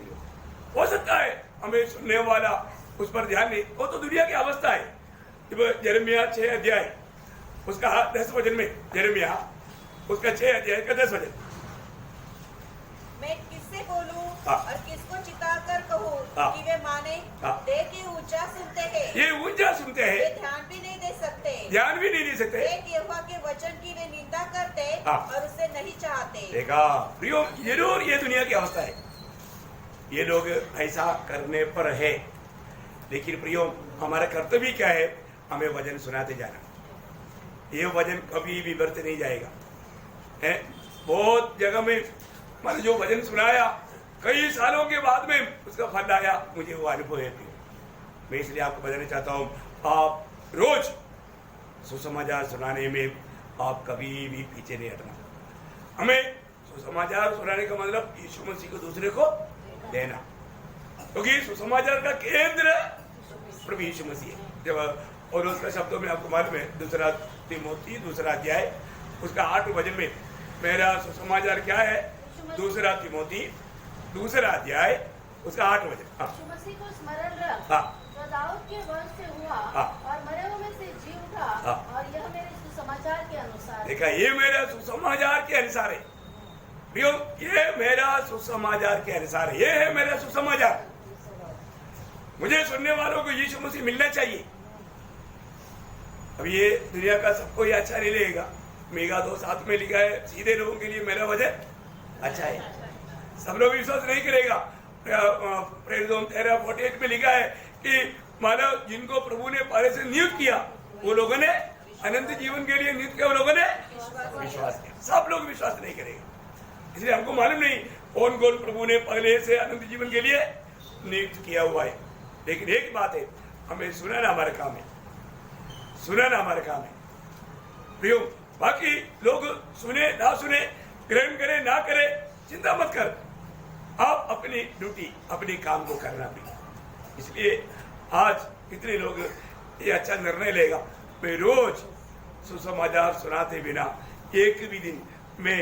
हो सकता है हमें सुनने वाला उस पर ध्यान नहीं, वो तो दुनिया की अवस्था है। जब यिर्मयाह 6 अध्याय उसका 10 वचन में, यिर्मयाह उसका 6 अध्याय का 10 वचन, मैं किससे बोलूं और किसको चिताकर कहूं कि वे माने? देख ये ऊंचा सुनते हैं, ये ऊंचा सुनते हैं, ये ध्यान भी नहीं दे सकते, ध्यान भी नहीं दे सकते। एक यहोवा के वचन की वे निंदा करते और उसे नहीं चाहते। देखा प्रियो, जरूर ये दुनिया की अवस्था है। ये लोग ऐसा करने पर है, लेकिन प्रियो हमारा कर्तव्य क्या है? हमें वचन सुनाते जाना। ये वचन कभी भी व्यर्थ नहीं जाएगा। है बहुत जगह में मैंने जो वचन सुनाया, कई सालों के बाद में उसका फल आया, मुझे वो अनुभव है। मैं इसलिए आपको बताना चाहता हूँ, आप रोज सुसमाचार सुनाने में आप कभी भी पीछे नहीं हटना। हमें सुसमाचार सुनाने का मतलब यीशु मसीह को दूसरे को देना, क्योंकि सुसमाचार का केंद्र प्रभु यीशु मसीह है। जब और उसका शब्दों में आपको मालूम है, 2 तिमोथी 2 अध्याय उसका 8 वचन में मेरा सुसमाचार क्या है? 2 तिमोथी 2 अध्याय उसका 8 वचन। यीशु मसीह को स्मरण रख, जो दाऊद के वंश से हुआ हाँ। और मरे हुए में से जी उठा हाँ। और यह मेरे सुसमाचार के अनुसार है। देखा, ये मेरा सुसमाचार के अनुसार है। प्रियो, ये मेरा सुसमाचार के अनुसार है। ये है मेरा सुसमाचार। मुझे सुनने वालों को यीशु मसीह मिलना चाहिए। अब ये दुनिया का सबको ये अच्छा नहीं लगेगा। मेगा 2:7 में लिखा है, सीधे लोगों के लिए मेरा वचन अच्छा है। सब लोग विश्वास नहीं करेगा। प्रेरित 13:48 में लिखा है कि मानव जिनको प्रभु ने पहले से नियुक्त किया, वो लोगों ने अनंत जीवन के लिए नियुक्त किया, वो लोगों ने विश्वास किया। सब लोग विश्वास नहीं करेगा, इसलिए हमको मालूम नहीं कौन कौन प्रभु ने पहले से अनंत जीवन के लिए नियुक्त किया हुआ है। लेकिन एक बात है, हमें सुनाना हमारा काम है, सुनाना हमारा काम है। प्रियो, बाकी लोग सुने ना सुने, ग्रहण करे ना करे, चिंता मत कर। आप अपनी ड्यूटी, अपनी काम को करना भी। इसलिए आज कितने लोग ये अच्छा निर्णय लेगा, मैं रोज सुसमाचार सुनाते बिना एक भी दिन मैं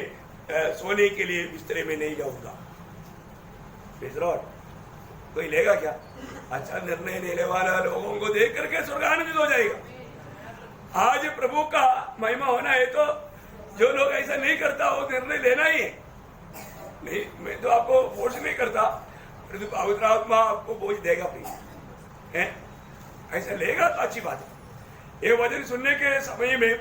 सोने के लिए बिस्तरे में नहीं जाऊंगा। कोई लेगा क्या? अच्छा निर्णय लेने वाला लोगों को देख करके स्वर्गान्वित हो जाएगा। आज प्रभु का महिमा होना है तो जो लोग ऐसा नहीं करता वो निर्णय लेना ही है। नहीं, मैं तो आपको फोर्स नहीं करता, परंतु पवित्र आत्मा आपको बोझ देगा भी, ऐसा लेगा तो अच्छी बात है। ये वचन सुनने के समय में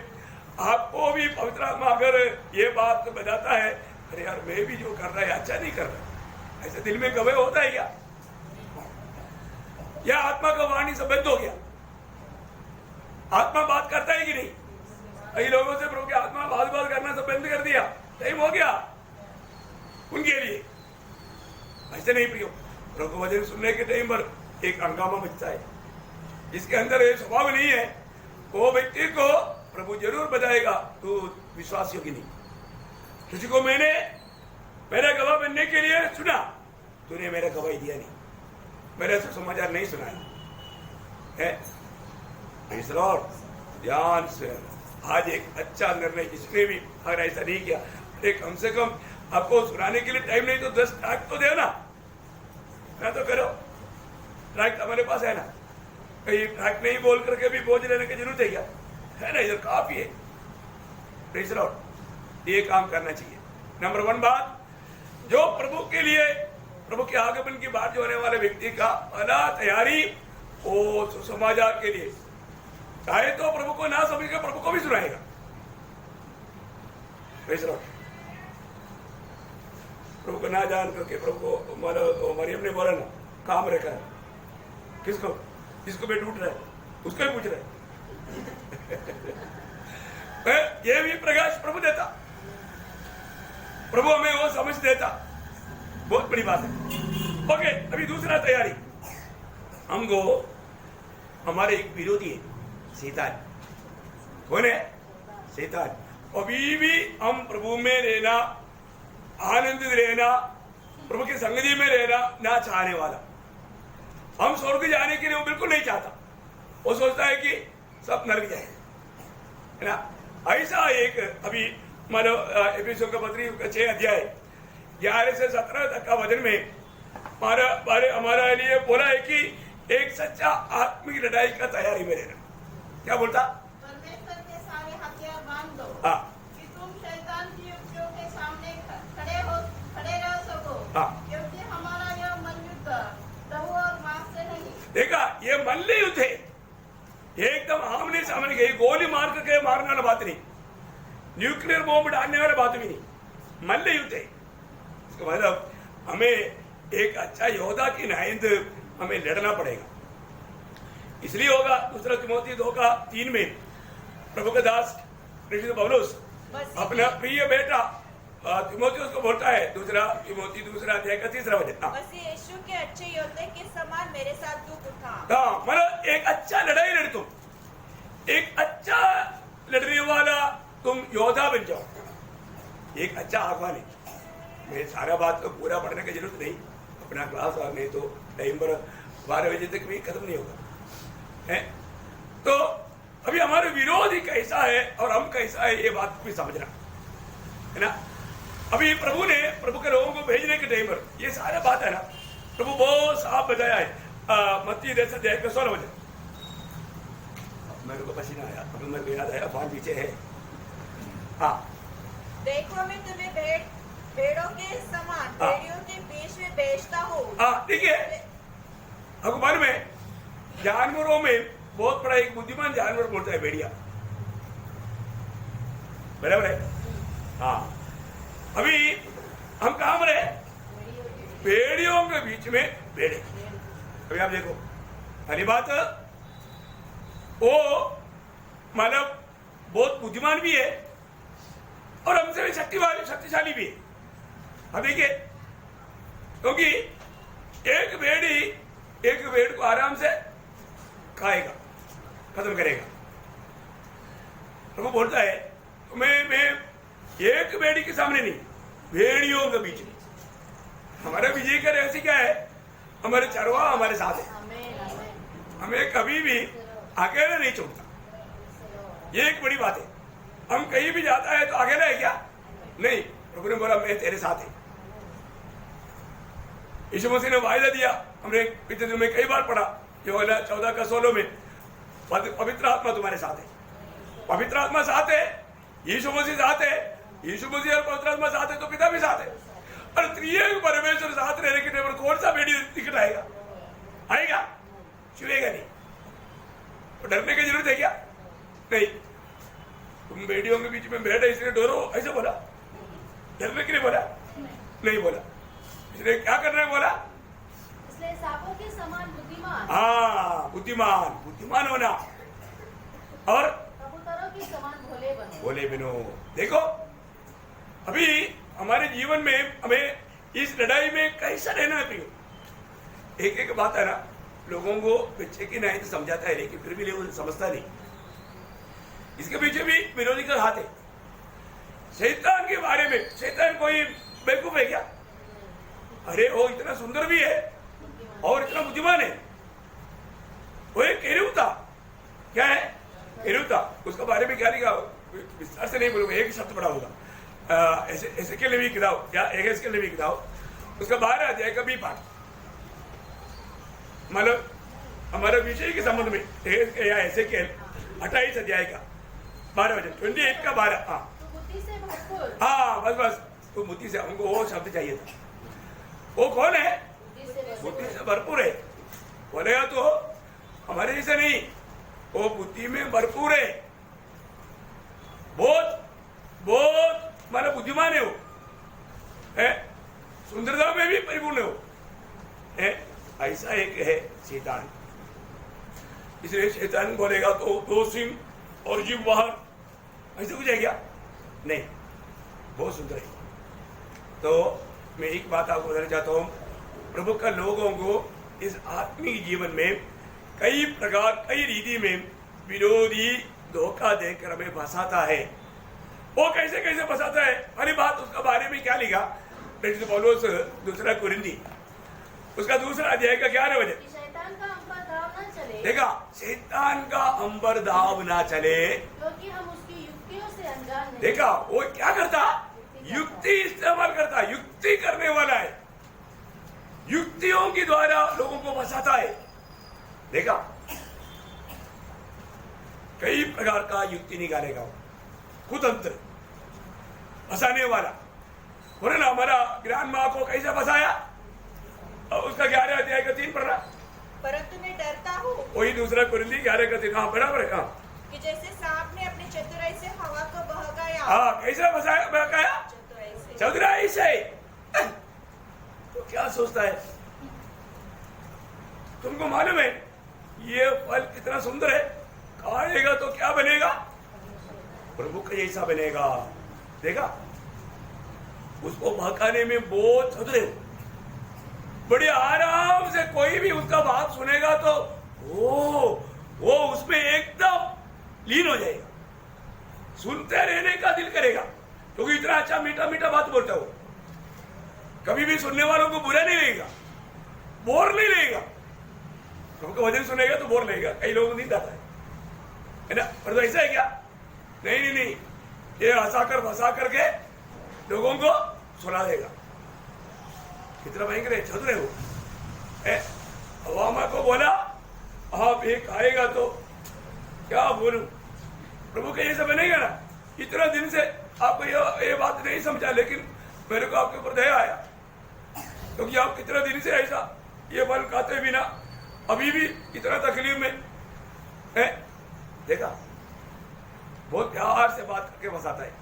आपको भी पवित्र आत्मा अगर ये बात बताता है, अरे यार मैं भी जो कर रहा है अच्छा नहीं कर रहा, ऐसा दिल में कभी होता है क्या? या आत्मा का वाणी से बंद हो गया? आत्मा बात करता है कि नहीं? कई लोगों से प्रभु की आत्मा बात करना सब बंद कर दिया, टाइम हो गया उनके लिए। ऐसे नहीं प्रियो, प्रभु को वचन सुनने के टाइम पर एक हंगामा बचता है, जिसके अंदर ये स्वभाव नहीं है, वो व्यक्ति को प्रभु जरूर बताएगा तू विश्वास योग्य नहीं, तुझको मैंने मेरा गवाह बनने के लिए सुना, तूने मेरा गवाही दिया नहीं, मेरा सुसमाचार नहीं सुनाया है। ध्यान से आज एक अच्छा निर्णय, जिसने भी अगर ऐसा नहीं किया, एक कम से कम आपको सुनाने के लिए टाइम नहीं तो 10 ट्रैक तो दे ना तो करो। ट्रैक हमारे पास है ना, कहीं ट्रैक नहीं बोल करके भी बोझ लेने की जरूरत है क्या? है ना, इधर काफी है। प्रेज़ लॉर्ड, ये काम करना चाहिए। नंबर 1 बात, जो प्रभु के लिए, प्रभु के आगमन की बात जो होने वाले व्यक्ति का पहला तैयारी, वो सुसमाचार के लिए चाहे तो प्रभु को ना समझ के प्रभु को भी सुनाएगा। प्रेज़ लॉर्ड, प्रभु को ना जान करके प्रभु को मरियम ने बोला ना, काम रखा है किसको? जिसको बेट उठ रहा है उसको ही पूछ रहा है। ये भी प्रकाश प्रभु देता, प्रभु हमें वो समझ देता, बहुत बड़ी बात है। ओके, अभी दूसरा तैयारी, हमको हमारे एक विरोधी है शैतान। कौन है? शैतान। अभी भी हम प्रभु में रहना, आनंदित रहना, प्रभु की संगति में रहना ना चाहने वाला, हम स्वर्ग जाने के लिए वो बिल्कुल नहीं चाहता। वो सोचता है कि सब नरक जाए, है ना। ऐसा एक अभी मानो एफिसियों का पत्री 6 अध्याय 11 से 17 तक का वचन में हमारा लिए बोला है कि एक सच्चा आत्मिक लड़ाई का तैयारी में रहना। क्या बोलता? परमेश्वर के सारे हथियार बांध दो, हाँ, कि तुम शैतान की युक्तियों के सामने खड़े रह सको, हाँ। क्योंकि हमारा यह मल्लयुद्ध लहू और मांस से नहीं। देखा, ये मल्ल युद्ध है, एकदम आमने सामने के, गोली मार करके मारने वाला बात नहीं, न्यूक्लियर बॉम्ब डालने वाला बात भी नहीं, मल्ल युद्ध है। इसका मतलब हमें एक अच्छा योद्धा की नायंद हमें लड़ना पड़ेगा। इसलिए होगा 2 तिमोथी 2:3 में प्रभु का दास पौलुस अपना प्रिय बेटा तिमोथियुस को बोलता है, 2 तिमोथी 2 अध्याय का 3 वचन, बस यीशु के अच्छे योद्धे के समान मेरे साथ दुख उठा। हाँ, मतलब एक अच्छा लड़ाई लड़, तुम एक अच्छा लड़ने वाला तुम योद्धा बन जाओ। एक अच्छा आह्वान है। मैं सारा बात तो पूरा पढ़ने की जरूरत नहीं, अपना क्लास और नहीं तो टाइम पर 12 बजे तक भी खत्म नहीं होगा है। तो अभी हमारे विरोधी कैसा है और हम कैसा है, ये बात भी समझना है ना। अभी प्रभु ने प्रभु के लोगों को भेजने के टाइम पर ये सारा बात है ना, प्रभु बहुत साफ बताया है। मत्ती 10 अध्याय का 16 वचन। मेरे को पसीना आया, अब मेरे को याद आया, पान पीछे है। हाँ, देखो मैं तुम्हें भेड़ों के समान भेड़ियों के बीच में भेजता हूँ। हाँ, देखिए, आपको मालूम है जानवरों में बहुत बड़ा एक बुद्धिमान जानवर बोलता है भेड़िया, बराबर है। हाँ, अभी हम कहाँ पर है? भेड़ियों के बीच में भेड़े। अभी आप देखो, पहली बात वो मतलब बहुत बुद्धिमान भी है और हमसे भी शक्तिशाली भी है। अब देखिए, क्योंकि एक भेड़ को आराम से खाएगा, खत्म करेगा। तो वो बोलता है तो मैं एक भेड़ी के सामने नहीं, भेड़ियों के बीच में। हमारा विजय का रहस्य क्या है? हमारे चरवाहा हमारे साथ है, हमें कभी भी अकेले नहीं छोड़ता। ये एक बड़ी बात है। हम कहीं भी जाता है तो अकेला है क्या? नहीं, प्रभु ने बोला मैं तेरे साथ है। यीशु मसीह ने वायदा दिया, हमने पिछले दिनों में कई बार पढ़ा, यूहन्ना 14 का 16 में, पवित्र आत्मा तुम्हारे साथ है। पवित्र आत्मा साथ है, यीशु मसीह साथ है, यीशु मसीह और पवित्र आत्मा साथ है तो पिता भी साथ है। और त्रिएक परमेश्वर साथ रहने के टेबल कौन सा भेड़ी दिखलाएगा? आएगा? छुएगा नहीं। तो डरने की जरूरत है क्या? नहीं। तुम भेड़ियों के बीच में बैठे इसलिए डरो, ऐसे बोला? डरने के लिए बोला? नहीं बोला। इसलिए क्या करना है बोला? इसलिए सांपों के समान बुद्धिमान। हाँ, बुद्धिमान होना और कबूतरों के समान भोले बनो। भोले बनो। देखो, अभी हमारे जीवन में हमें इस लड़ाई में कैसा रहना है प्रियो? एक एक बात है ना, लोगों को बच्चे की नहीं तो समझाता है, लेकिन फिर भी वो समझता नहीं। इसके पीछे भी विरोधी का हाथ है। शैतान के बारे में, शैतान कोई बेवकूफ है क्या? अरे वो इतना सुंदर भी है और इतना बुद्धिमान है। वो एक केरूब था। क्या है? केरूब था। उसका बारे में क्या लिखा? विस्तार से नहीं बोलूंगा, एक शब्द पढ़ा होगा। ऐसे के लिए भी किताब या एगेस के लिए भी किताब, उसका 12 अध्याय का भी पाठ, मतलब हमारे विषय के संबंध में या ऐसे के 28 अध्याय का 12 वचन, 28 का 12। हाँ, बुद्धि से भरपूर। हाँ, बस तो बुद्धि से, हमको वो शब्द चाहिए था। वो कौन है? बुद्धि से भरपूर है। बोलेगा तो हमारे जैसे नहीं, वो बुद्धि में भरपूर है, बहुत माना बुद्धिमान है वो, है सुंदरता में भी परिपूर्ण है। ऐसा एक है शैतान। इसलिए शैतान बोलेगा तो 2 सिंह और जीव बाहर, ऐसा कुछ है क्या? नहीं, बहुत सुंदर है। तो मैं एक बात आपको बताना चाहता हूँ, प्रभु का लोगों को इस आत्मिक जीवन में कई प्रकार, कई रीति में विरोधी धोखा देकर हमें फंसाता है। वो कैसे कैसे फंसाता है? पहली बात, उसका बारे में क्या लिखा? पौलुस 2 कुरिन्थी उसका 2 अध्याय का 11 वचन। शैतान का अंबर दाव न चले। देखा, शैतान का अंबर दाव ना चले, क्योंकि हम उसकी युक्तियों से अनजान नहीं। देखा, वो क्या करता? युक्ति इस्तेमाल करता, युक्ति करने वाला है, युक्तियों के द्वारा लोगों को फंसाता है। देखा, कई प्रकार का युक्ति निकालेगा, कुतंत्र, फंसाने वाला। बोले ना, हमारा ज्ञान माँ को कैसे फंसाया? उसका 11 अध्याय का 3 पढ़ना। परंतु मैं डरता हूँ, वही 2 कुरिन्थी 11 का 3। हाँ, बराबर है। हाँ, कि जैसे सांप ने अपनी चतुराई से हवा को बहकाया। हाँ, कैसे फंसाया, बहकाया? चतुराई से। तो क्या सोचता है? तुमको मालूम है ये फल कितना सुंदर है, खाएगा तो क्या बनेगा? प्रभु का जैसा बनेगा। देखा, उसको बहकाने में बहुत चतुर है। बड़े आराम से कोई भी उसका बात सुनेगा तो वो उसमें एकदम लीन हो जाएगा, सुनते रहने का दिल करेगा, क्योंकि इतना अच्छा मीठा मीठा बात बोलता हो। कभी भी सुनने वालों को बुरा नहीं लगेगा, बोर नहीं लगेगा। क्योंकि वचन सुनेगा तो बोर लगेगा, कई लोगों को नींद आता है ना? पर तो ऐसा है क्या? नहीं, ये हंसा कर फंसा करके लोगों को सुना देगा। कितना भयंकर है, चतुर है वो। हवामा को बोला आप ये खाएगा तो क्या बोलूं, प्रभु के ऐसा बनेगा ना। इतना दिन से आपको ये बात नहीं समझा, लेकिन मेरे को आपके ऊपर दया आया, क्योंकि आप कितना दिन से ऐसा ये फल खाते बिना अभी भी इतना तकलीफ में है। देखा, बहुत प्यार से बात करके फंसाता है,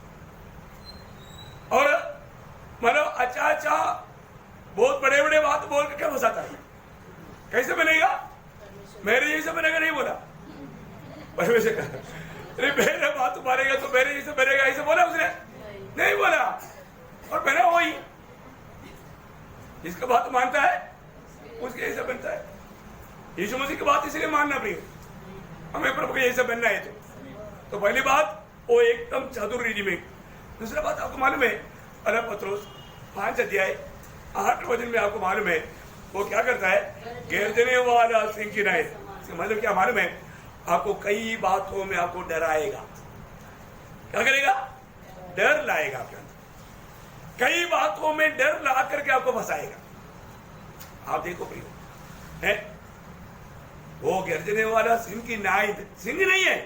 और मतलब अच्छा बहुत बड़े बड़े बात बोल करके फंसाता है। कैसे बनेगा, मेरे जैसे बनेगा नहीं बोला, परमेश्वर अरे मेरे बात मारेगा तो मेरे जैसे बनेगा ऐसे बोला उसने नहीं बोला, और बना वही जिसका बात मानता है उसके जैसा बनता है। यीशु मसीह की बात इसलिए मानना प्रिय, हमें प्रभु के जैसा बनना है। तो पहली बात वो एकदम चतुर रीति में। दूसरा बात आपको मालूम है, अरे पत्रोस 5 अध्याय 8 वचन में आपको मालूम है वो क्या करता है, गर्जने वाला सिंह की नाई। मतलब क्या मालूम है आपको, कई बातों में आपको डराएगा। क्या करेगा, डर लाएगा आपके अंदर, कई बातों में डर ला करके आपको फंसाएगा। आप देखो प्रियो, है वो गर्जने वाला सिंह की नाइंद, सिंह नहीं है,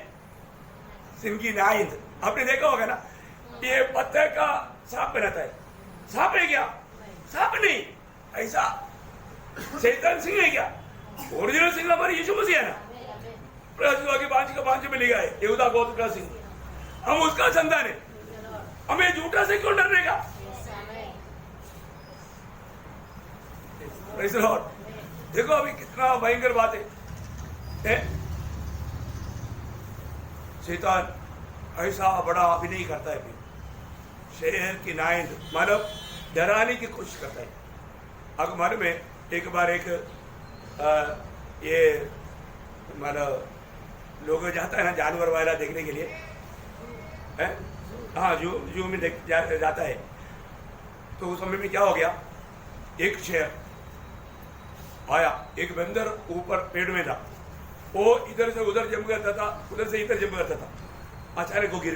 सिंह की नाइंद। आपने देखा होगा ना, ये पत्थर का सांप बनाता है। सांप है क्या, सांप नहीं, ऐसा शैतान सिंह है क्या। ओरिजिनल सिंह हमारे यीशु मसीह है ना, के 5 में लिखा है यहूदा गोत्र का सिंह, हम उसका संतान है, हमें झूठा से क्यों डरने का। देखो अभी कितना भयंकर बात है। शैतान ऐसा बड़ा अभिनय करता है, शेर की नाइंद मतलब डराने की कोशिश करता है। आपको मालूम है एक बार एक ये मतलब लोग जाता है ना जानवर वाला देखने के लिए, है हाँ जू में जाता है। तो उस समय में क्या हो गया, एक शेर आया, एक बंदर ऊपर पेड़ में था, वो इधर से उधर जंप करता था, उधर से इधर जंप करता था। अचानक वो गिर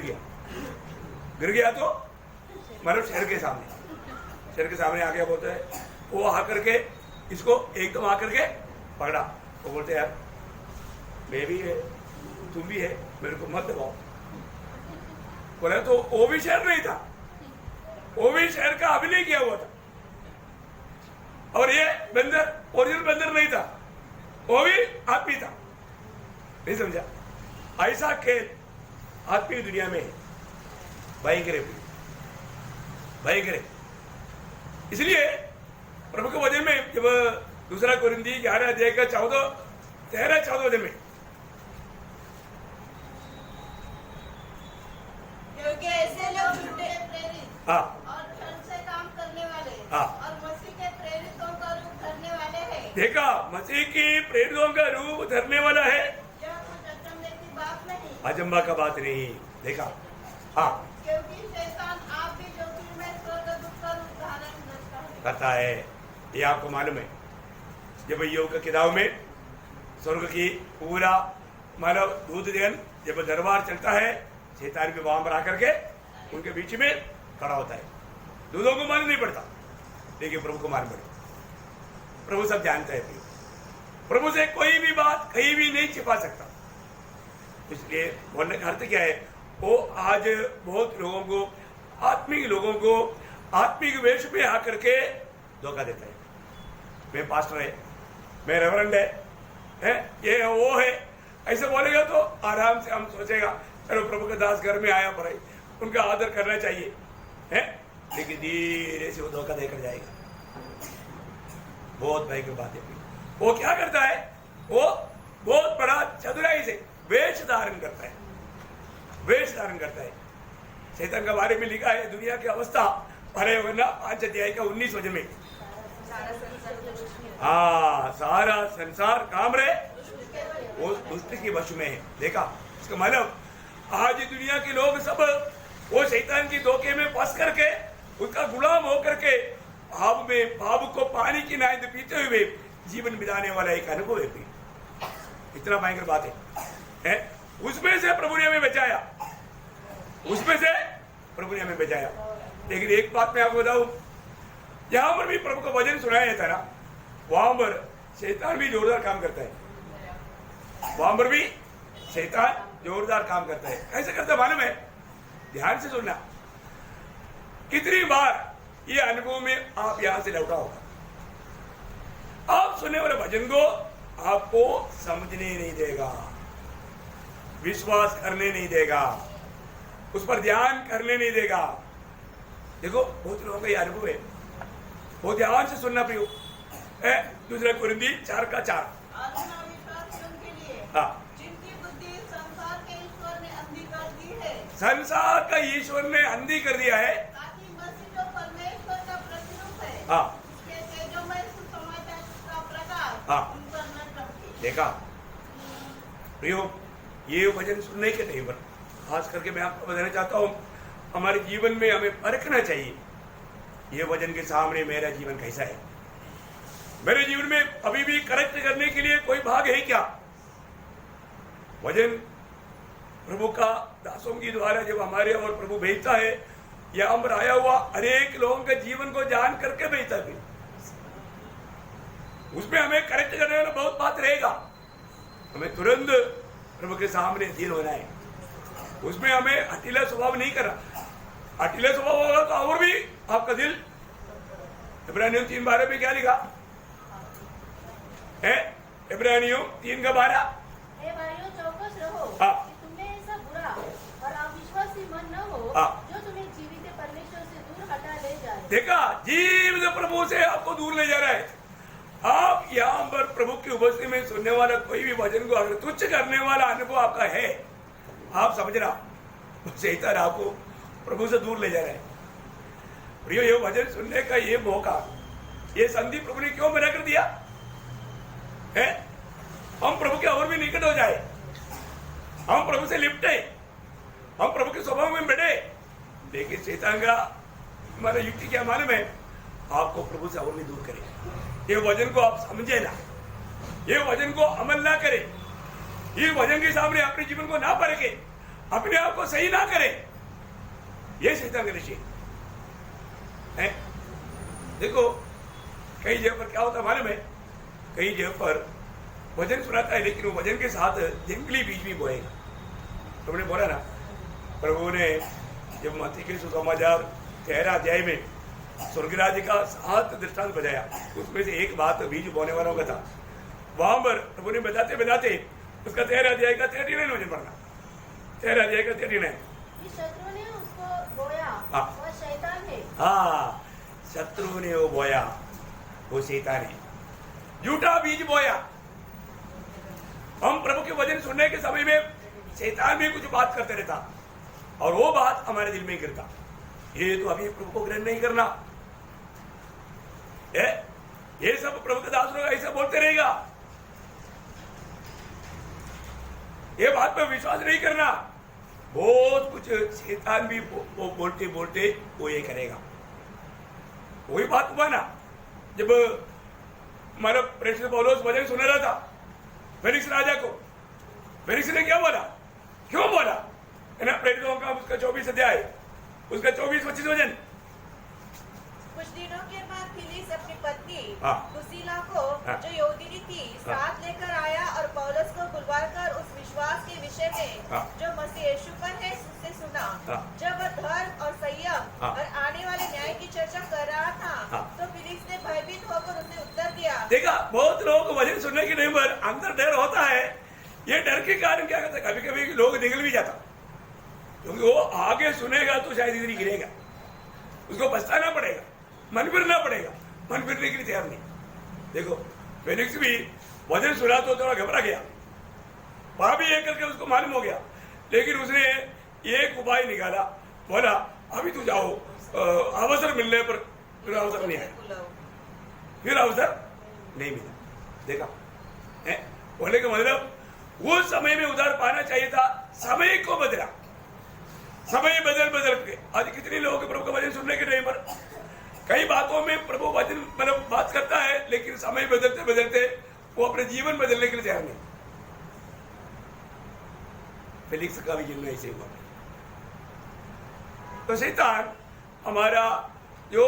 गया तो मतलब शेर के सामने आ गया। बोलते है वो आकर के इसको एकदम आकर के पकड़ा। वो बोलते यार मैं भी है तुम भी है, मेरे को मत दबाओ। बोला तो वो भी शेर नहीं था, वो भी शेर का अभिनय किया हुआ था, और ये बंदर ओरिजिनल बंदर नहीं था, वो भी आदमी था। नहीं समझा, ऐसा खेल आदमी की दुनिया में है, भयंकर है। इसलिए प्रभु के वचन में जब दूसरा कोरिन्थी 11 अध्याय का 13-14 वचन में, क्योंकि ऐसे लोग झूठे प्रेरित हाँ और धर्म से काम करने वाले हाँ। और मसीह के प्रेरितों का रूप धरने वाले हैं। देखा, मसीह की प्रेरितों का रूप धरने वाला है, यह कुछ अचंभे की बात नहीं, अचंबा का बात नहीं। देखा हाँ, क्योंकि शैतान आप भी ज्योतिर्मय स्वर्गदूत का रूप धारण करता है। ये आपको मालूम है, जब योग की किताब में स्वर्ग की पूरा मानव दूध देन जब दरबार चलता है, शैतान भी वहां पर आकर के उनके बीच में खड़ा होता है। दूधों को मालूम नहीं पड़ता, लेकिन प्रभु को मालूम पड़ता। प्रभु सब जानता है, प्रभु से कोई भी बात कहीं भी नहीं छिपा सकता। इसलिए बोलने का अर्थ क्या है, वो आज बहुत लोगों को आत्मिक वेश में आकर के धोखा देता है। मैं पास्टर है, मैं रेवरेंड है, ये है वो है, ऐसे बोलेगा तो आराम से हम सोचेगा चलो प्रभु का दास घर में आया पर उनका आदर करना चाहिए, है, लेकिन धीरे से वो धोखा देकर जाएगा। बहुत भयंकर बात है। वो क्या करता है, वो बहुत बड़ा चतुराई से वेश धारण करता है। शैतान के बारे में लिखा है, दुनिया की अवस्था पढ़े होगा ना 5 अध्याय का 19 वचन में, हाँ सारा संसार काम रहे वो दुष्ट की वश में है। देखा, इसका मतलब आज दुनिया के लोग सब वो शैतान की धोखे में फंस करके उसका गुलाम होकर के भाव को पानी की नाइंद पीते हुए जीवन बिताने वाला एक अनुभव है। इतना भयंकर बात है। उसमें से प्रभु ने हमें बचाया, लेकिन एक बात मैं आपको बताऊं, यहां पर भी प्रभु का वचन सुनाया था ना, वहां पर शैतान भी जोरदार काम करता है, वहां पर भी शैतान जोरदार काम करता है। कैसे करता है मालूम है? ध्यान से सुनना। कितनी बार ये अनुभव में आप यहां से लौटा होगा, आप सुनने वाले भजन को आपको समझने नहीं देगा, विश्वास करने नहीं देगा, उस पर ध्यान करने नहीं देगा। देखो बहुत लोगों का ये अनुभव है, वो ध्यान से सुनना प्रियो। दूसरा कुरिन्थी 4:4। हाँ, जिनकी बुद्धि संसार के ईश्वर ने अंधी कर दी है, संसार का ईश्वर ने अंधी कर दिया है, ताकि मसीह जो परमेश्वर का प्रतिरूप है, हाँ, उसके तेजोमय सुसमाचार का प्रकाश हाँ। उन पर न टपके। देखा प्रियो, ये वचन सुनने के टाइम पर खास करके मैं आपको बताना चाहता हूँ, हमारे जीवन में हमें परखना चाहिए ये वचन के सामने मेरा जीवन कैसा है। मेरे जीवन में अभी भी करेक्ट करने के लिए कोई भाग है क्या? वचन प्रभु का दासों की द्वारा जब हमारे और प्रभु भेजता है, या हम आया हुआ अनेक लोगों के जीवन को जान करके भेजता है, उसमें हमें करेक्ट करने वाला बहुत बात रहेगा। हमें तुरंत प्रभु के सामने दिल होना है, उसमें हमें हठीला स्वभाव नहीं करना। हठीला स्वभाव होगा तो और भी आपका दिल, इब्रानियों 3:12 में क्या लिखा है? इब्रानियों 3:12, हे भाइयों चौकस रहो हाँ। कि तुम्हें ऐसा बुरा और अविश्वासी मन न हो हाँ। जो तुम्हें जीवित परमेश्वर से दूर हटा ले जाए। देखा, जीवित प्रभु से आपको दूर ले जा रहा है। आप यहाँ पर प्रभु की उपस्थिति में सुनने वाला कोई भी वचन को अगर तुच्छ करने वाला अनुभव आपका है, आप समझना शैतान आपको प्रभु से दूर ले जा रहा है। प्रियो, ये वचन सुनने का ये मौका, ये संधि प्रभु ने क्यों मना कर दिया है? हम प्रभु के और भी निकट हो जाए, हम प्रभु से लिपटे, हम प्रभु के स्वभाव में बढ़े। लेकिन शैतान का हमारा युक्ति क्या मालूम है? आपको प्रभु से और भी दूर करे। ये वचन को आप समझे ना, ये वचन को अमल ना करे, ये वचन के सामने अपने जीवन को ना परखे, अपने आप को सही ना करे, ये शैतान का निश्चय है। देखो कई जगह पर क्या होता है मालूम है? कई जगह पर वचन सुनाता है, लेकिन वो वचन के साथ जंगली बीज भी बोएगा। तुमने बोला ना, प्रभु ने जब मत्ती के सुसमाचार 13 अध्याय में स्वर्ग राज्य का 7 दृष्टांत बताया, उसमें से एक बात बीज बोने वालों का था। वहां पर प्रभु ने बताते बताते उसका 13 अध्याय का 39 वचन पढ़ना, 13 अध्याय का 39। शत्रु ने उसको बोया, हाँ। वह शैतान है। हाँ, शत्रु ने वो बोया, वो शैतान है, झूठा बीज बोया। हम प्रभु के वचन सुनने के समय में शैतान भी कुछ बात करते रहता, और वो बात हमारे दिल में गिरता। ये तो अभी प्रभु को ग्रहण नहीं करना, ये सब प्रभु के दास लोग ऐसा बोलते रहेगा, ये बात पर विश्वास नहीं करना। बहुत कुछ शैतान भी वो बोलते बोलते वो ये करेगा। वही बात हुआ ना, जब हमारा प्रेषित पौलुस वचन सुन रहा था फेलिक्स राजा को, फेलिक्स ने क्या बोला, क्यों बोला है ना? प्रेरितों का उसका 24 अध्याय, उसका 24-25 वचन। कुछ दिनों के बाद फिलिक्स अपनी पत्नी हाँ। दुसीला को, हाँ। जो यहूदी थी, साथ लेकर आया और पौलुस को बुलवाकर उस विश्वास के विषय में हाँ। जो मसीह यीशु पर है उससे सुना। हाँ। जब वह धर्म और संयम हाँ। और आने वाले न्याय की चर्चा कर रहा था, हाँ। तो फिलिक्स ने भयभीत होकर उसे उत्तर दिया। देखा, बहुत लोगों को वचन सुनने के टाइम पर अंदर डर होता है। ये डर के कारण क्या करता है, कभी कभी लोग निकल भी जाता, क्योंकि वो आगे सुनेगा तो शायद इधर ही गिरेगा, उसको पछताना पड़ेगा, मन फिरना पड़ेगा, मन फिरने के लिए तैयार नहीं। देखो फेलिक्स भी वचन सुना तो थोड़ा घबरा गया, वहां भी एक करके उसको मालूम हो गया, लेकिन उसने एक उपाय निकाला, बोला अभी तू जाओ, अवसर मिलने पर फिर अवसर नहीं आया, फिर अवसर नहीं मिला। देखा है, बोले का मतलब उस समय में उधार पाना चाहिए था, समय को बदला, समय बदल बदल के। आज कितने लोगों के प्रभु का वचन सुनने के टाइम पर कई बातों में प्रभु वचन मतलब बात करता है, लेकिन समय बदलते बदलते वो अपने जीवन बदलने के लिए तैयार नहीं। फेलिक्स का भी जीवन ऐसे हुआ। तो शैतान हमारा जो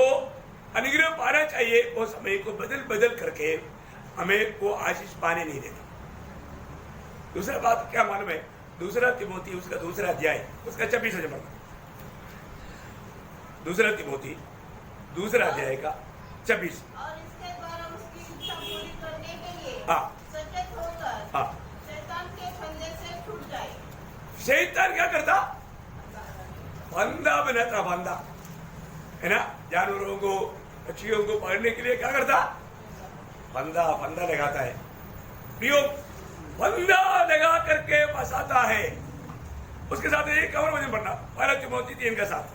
अनुग्रह पाना चाहिए वो समय को बदल बदल करके हमें वो आशीष पाने नहीं देता। दूसरा बात क्या मालूम है, दूसरा तिमोथी उसका दूसरा अध्याय उसका 26 नंबर, दूसरा तिमोथी दूसरा अध्याय का 26। और इसके द्वारा उसकी इच्छा पूरी करने के लिए हाँ। सचेत होकर हाँ। शैतान के फंदे से छूट जाए। शैतान क्या करता? फंदा बनाता, फंदा है ना, जानवरों को पक्षियों को पकड़ने के लिए क्या करता? फंदा लगाता है। प्रियो, फंदा लगा करके फंसाता है। उसके साथ एक और वचन पढ़ना, पहला तिमोथी 3:7।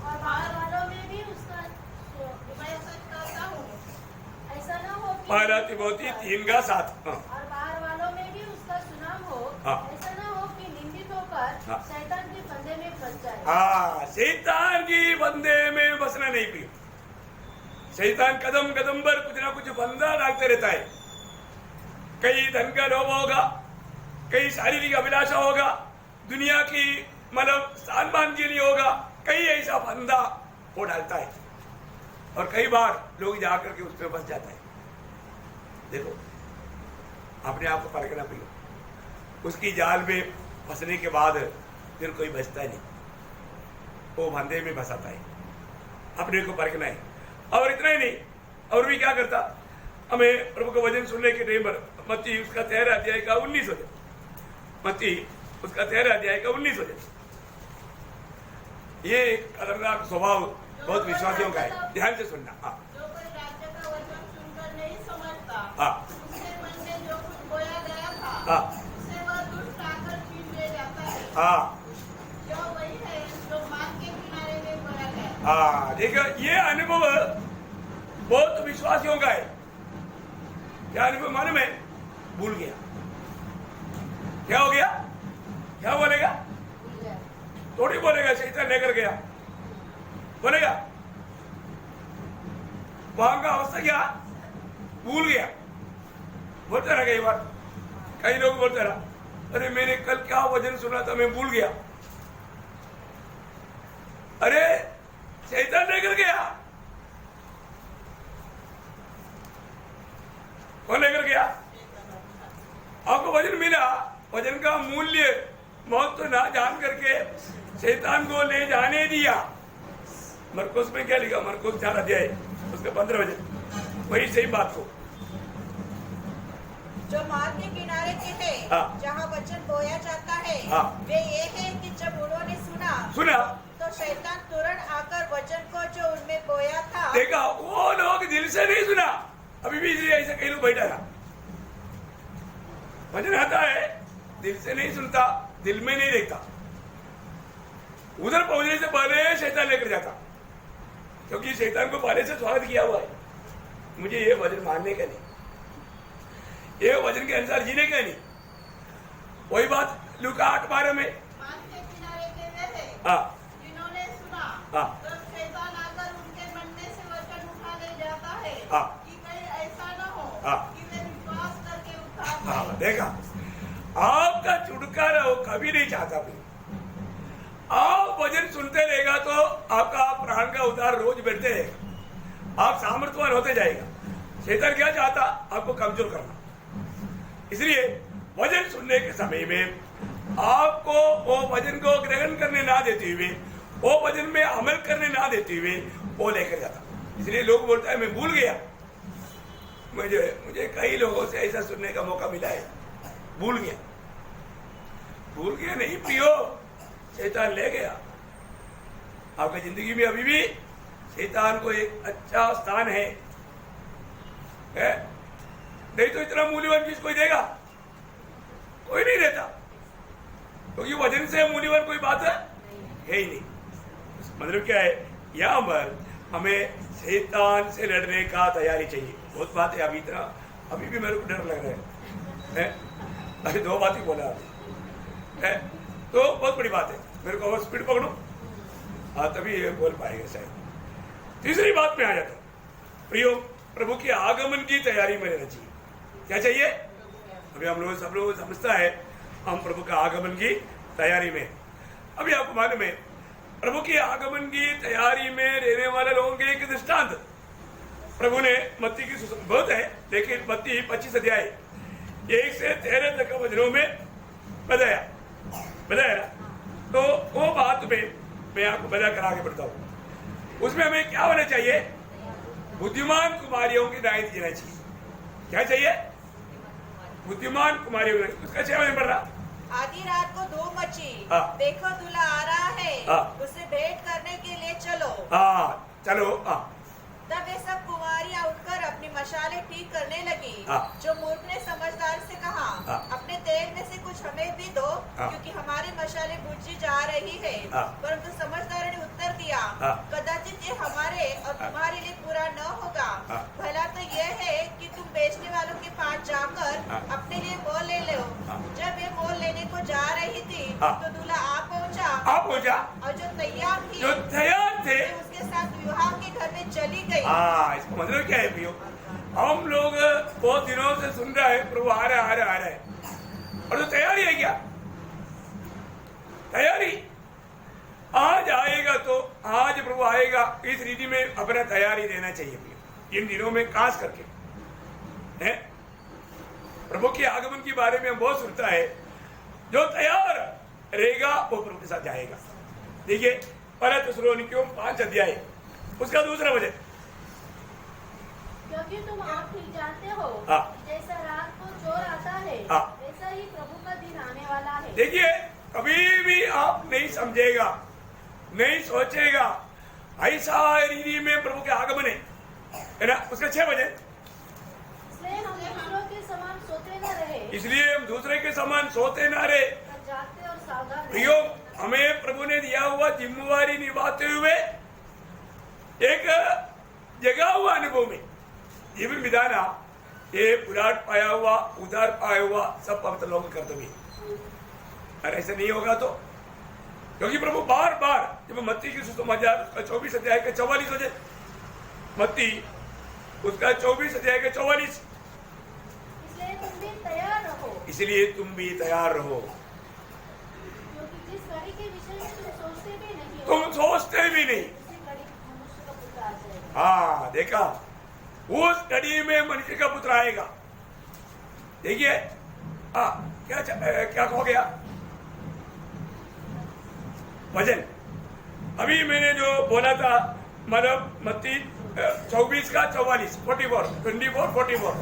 और बाहर वालों में भी उसका मैं सच कहता हूँ, ऐसा न हो कि पहला तिमोथी 3:7। और बाहर वालों में भी उसका सुनाम हो, हाँ। ऐसा न हो कि निंदित होकर हाँ। शैतान के फंदे में फंस जाए। हाँ, शैतान की फंदे में बसना नहीं प्रिय। शैतान कदम कदम पर कुछ ना कुछ फंदा डालते रहता है। कई धन का लोभ होगा, कई शारीरिक अभिलाषा होगा, दुनिया की मतलब सम्मान के लिए होगा, कई ऐसा फंदा वो डालता है और कई बार लोग जाकर के उसमें फंस जाता है। देखो, अपने आप को परखना प्रिय। उसकी जाल में फंसने के बाद फिर कोई बचता नहीं, वो फंदे में फंसाता है। अपने को परखना है। और इतना ही नहीं, और भी क्या करता, हमें प्रभु का वचन सुनने के टाइम पर मत्ती उसका 13 अध्याय का 19 वचन, मत्ती उसका 13 अध्याय का 19 वचन। ये खतरनाक स्वभाव बहुत विश्वासियों का है, ध्यान से सुनना। हाँ। जो कोई राज्य का वचन सुनकर नहीं समझता, हाँ। उसके मन में जो कुछ बोया गया था, हाँ। उसे वह दुष्ट आकर छीन ले जाता है। हाँ। जो वही है जो मार्ग के किनारे में बोया गया। हाँ, देखो, ये अनुभव बहुत विश्वासियों का है। क्या अनुभव मालूम है? भूल गया। क्या हो गया? क्या बोलेगा? थोड़ी बोलेगा, शैतान लेकर गया बोलेगा। वहां का अवस्था क्या? भूल गया। बोलता रहा कई बार, कई लोग बोलते रहा, अरे मैंने कल क्या वचन सुना था, मैं भूल गया। अरे शैतान लेकर गया। कौन लेकर गया? आपको वचन मिला, वचन का मूल्य मौत तो ना जान करके शैतान को ले जाने दिया। मरकुस में क्या लिखा? मरकुस 4 अध्याय उसका 15 वचन, वही सही बात को। जो मार्ग के किनारे के है, हाँ। जहाँ वचन बोया जाता है, हाँ। वे ये है कि जब उन्होंने सुना तो शैतान तुरंत आकर वचन को जो उनमें बोया था, देखा, वो लोग दिल से नहीं सुना। अभी भी इसलिए ऐसा कई लोग बैठा रहा। वचन आता है, दिल से नहीं सुनता, दिल में नहीं देखता, उधर पहुंचने से पहले शैतान लेकर जाता, क्योंकि शैतान को पहले से स्वागत किया हुआ है। मुझे ये वचन मानने का नहीं, ये वचन के अनुसार जीने का नहीं। वही बात लूका 8:12 में। मार्ग के किनारे के वे हैं हाँ। जिन्होंने सुना, हाँ। तो शैतान आकर उनके मन में से वचन उठा ले जाता है। हाँ। कि कहीं ऐसा न हो हाँ। कि वे विश्वास करके उठा हाँ, जाए। देखा, आपका छुटकारा वो कभी नहीं चाहता भी। आप वचन सुनते रहेगा तो आपका प्राण का उतार रोज बढ़ते रहेगा, आप सामर्थ्यवान होते जाएगा। शैतान क्या चाहता? आपको कमजोर करना। इसलिए वचन सुनने के समय में आपको वो वचन को ग्रहण करने ना देते हुए, वो वचन में अमल करने ना देते हुए वो लेकर जाता। इसलिए लोग बोलता है मैं भूल गया। मुझे कई लोगों से ऐसा सुनने का मौका मिला है, भूल गया नहीं प्रियो, शैतान ले गया। आपकी जिंदगी में अभी भी शैतान को एक अच्छा स्थान है? नहीं तो इतना मूल्यवान चीज कोई देगा? कोई नहीं देता, क्योंकि वचन से मूल्यवान कोई बात है ही नहीं। मतलब क्या है, यहाँ पर हमें शैतान से लड़ने का तैयारी चाहिए। बहुत बात है, अभी भी मेरे को डर लग रहा है। अभी 2 बात ही बोला है, तो बहुत बड़ी बात है। मेरे को और स्पीड पकड़ो, हाँ, तभी ये बोल पाएगा शायद। तीसरी बात में आ जाता हूं, प्रियो, प्रभु के आगमन की तैयारी में रहना चाहिए। क्या चाहिए? अभी हम लोग सब लोग समझता है हम प्रभु का आगमन की तैयारी में। अभी आपको मालूम है, प्रभु के आगमन की तैयारी में रहने वाले लोगों के एक दृष्टांत प्रभु ने मत्ती की बहुत है, लेकिन मत्ती 25 अध्याय 1 से 13 तक वचनों में बताया ना। तो वो बात में मैं आपको बता कर आगे बढ़ता हूँ। उसमें हमें क्या होना चाहिए? बुद्धिमान कुमारियों की दाएं जीना चाहिए। क्या चाहिए? बुद्धिमान कुमारियों की। उसका 6 वचन पढ़ रहा। आधी रात को धूम मची, हाँ। देखो दूल्हा आ रहा है, हाँ। उसे भेंट करने के लिए चलो। चलो। तब वे सब कुमारियां उठकर अपनी मशाले ठीक करने लगी। हाँ। जो मूर्ख ने समझदार से कहा, हाँ। अपने तेल में से कुछ हमें भी दो, हाँ। क्योंकि हमारी मशाले बुझी जा रही है। हाँ। परंतु समझदार ने उत्तर दिया, हाँ। कदाचित ये हमारे और तुम्हारे लिए पूरा न होगा। हाँ। भला तो यह है कि तुम बेचने वालों के पास जाकर हाँ। अपने लिए मोल ले लो। हाँ। जब ये मोल लेने को जा रही थी, हाँ। तो दूल्हा आ पहुंचा, और जो तैयार थी जो तैयार थे वे उसके साथ विवाह के घर में चली गई। इसका मतलब क्या है भैया? हम लोग बहुत दिनों से सुन रहे हैं प्रभु आ रहा है, और तो तैयारी है क्या? तैयारी आज आएगा, तो आज प्रभु आएगा, इस रीति में अपना तैयारी देना चाहिए भैया। इन दिनों में खास करके है प्रभु के आगमन के बारे में हम बहुत सुनता है। जो तैयार रहेगा वो प्रभु के साथ जाएगा। देखिए पहला थिस्सलुनीकियों 5 अध्याय उसका 2 वचन। क्योंकि तुम आप ठीक जानते हो हाँ। कि जैसा रात को चोर आता है, हाँ। वैसा ही प्रभु का दिन आने वाला है। देखिए कभी भी आप नहीं समझेगा, नहीं सोचेगा ऐसा रीति में प्रभु के आगमन है ना। उसका 6 वचन। इसलिए हम दूसरों के समान सोते न रहे, इसलिए हम दूसरे के समान सोते ना रहे। पर जागते और सावधान रहे। प्रियो, हमें प्रभु ने दिया हुआ जिम्मेवारी निभाते हुए एक जगा हुआ अनुभव में जीवन विधान, ये उलाट पाया हुआ, उधार पाया हुआ सब पवित्र लोगों का कर्तव्य। अरे ऐसा नहीं होगा तो, क्योंकि प्रभु बार बार जब मत्ती की सुसमाचार 24 अध्याय के 44 वचन, मत्ती उसका 24 अध्याय के 44, इसलिए तुम भी तैयार रहो, इसलिए तुम भी तैयार रहो, क्योंकि जिस घड़ी के विषय में तुम सोचते भी नहीं हो, तुम सोचते भी नहीं। उसी घड़ी मनुष्य का पुत्र आ जाएगा। देखा, उस घड़ी में मनुष्य का पुत्र आएगा। देखिए क्या हो गया वचन? अभी मैंने जो बोला था, मतलब मत्ती 24 का 44, 44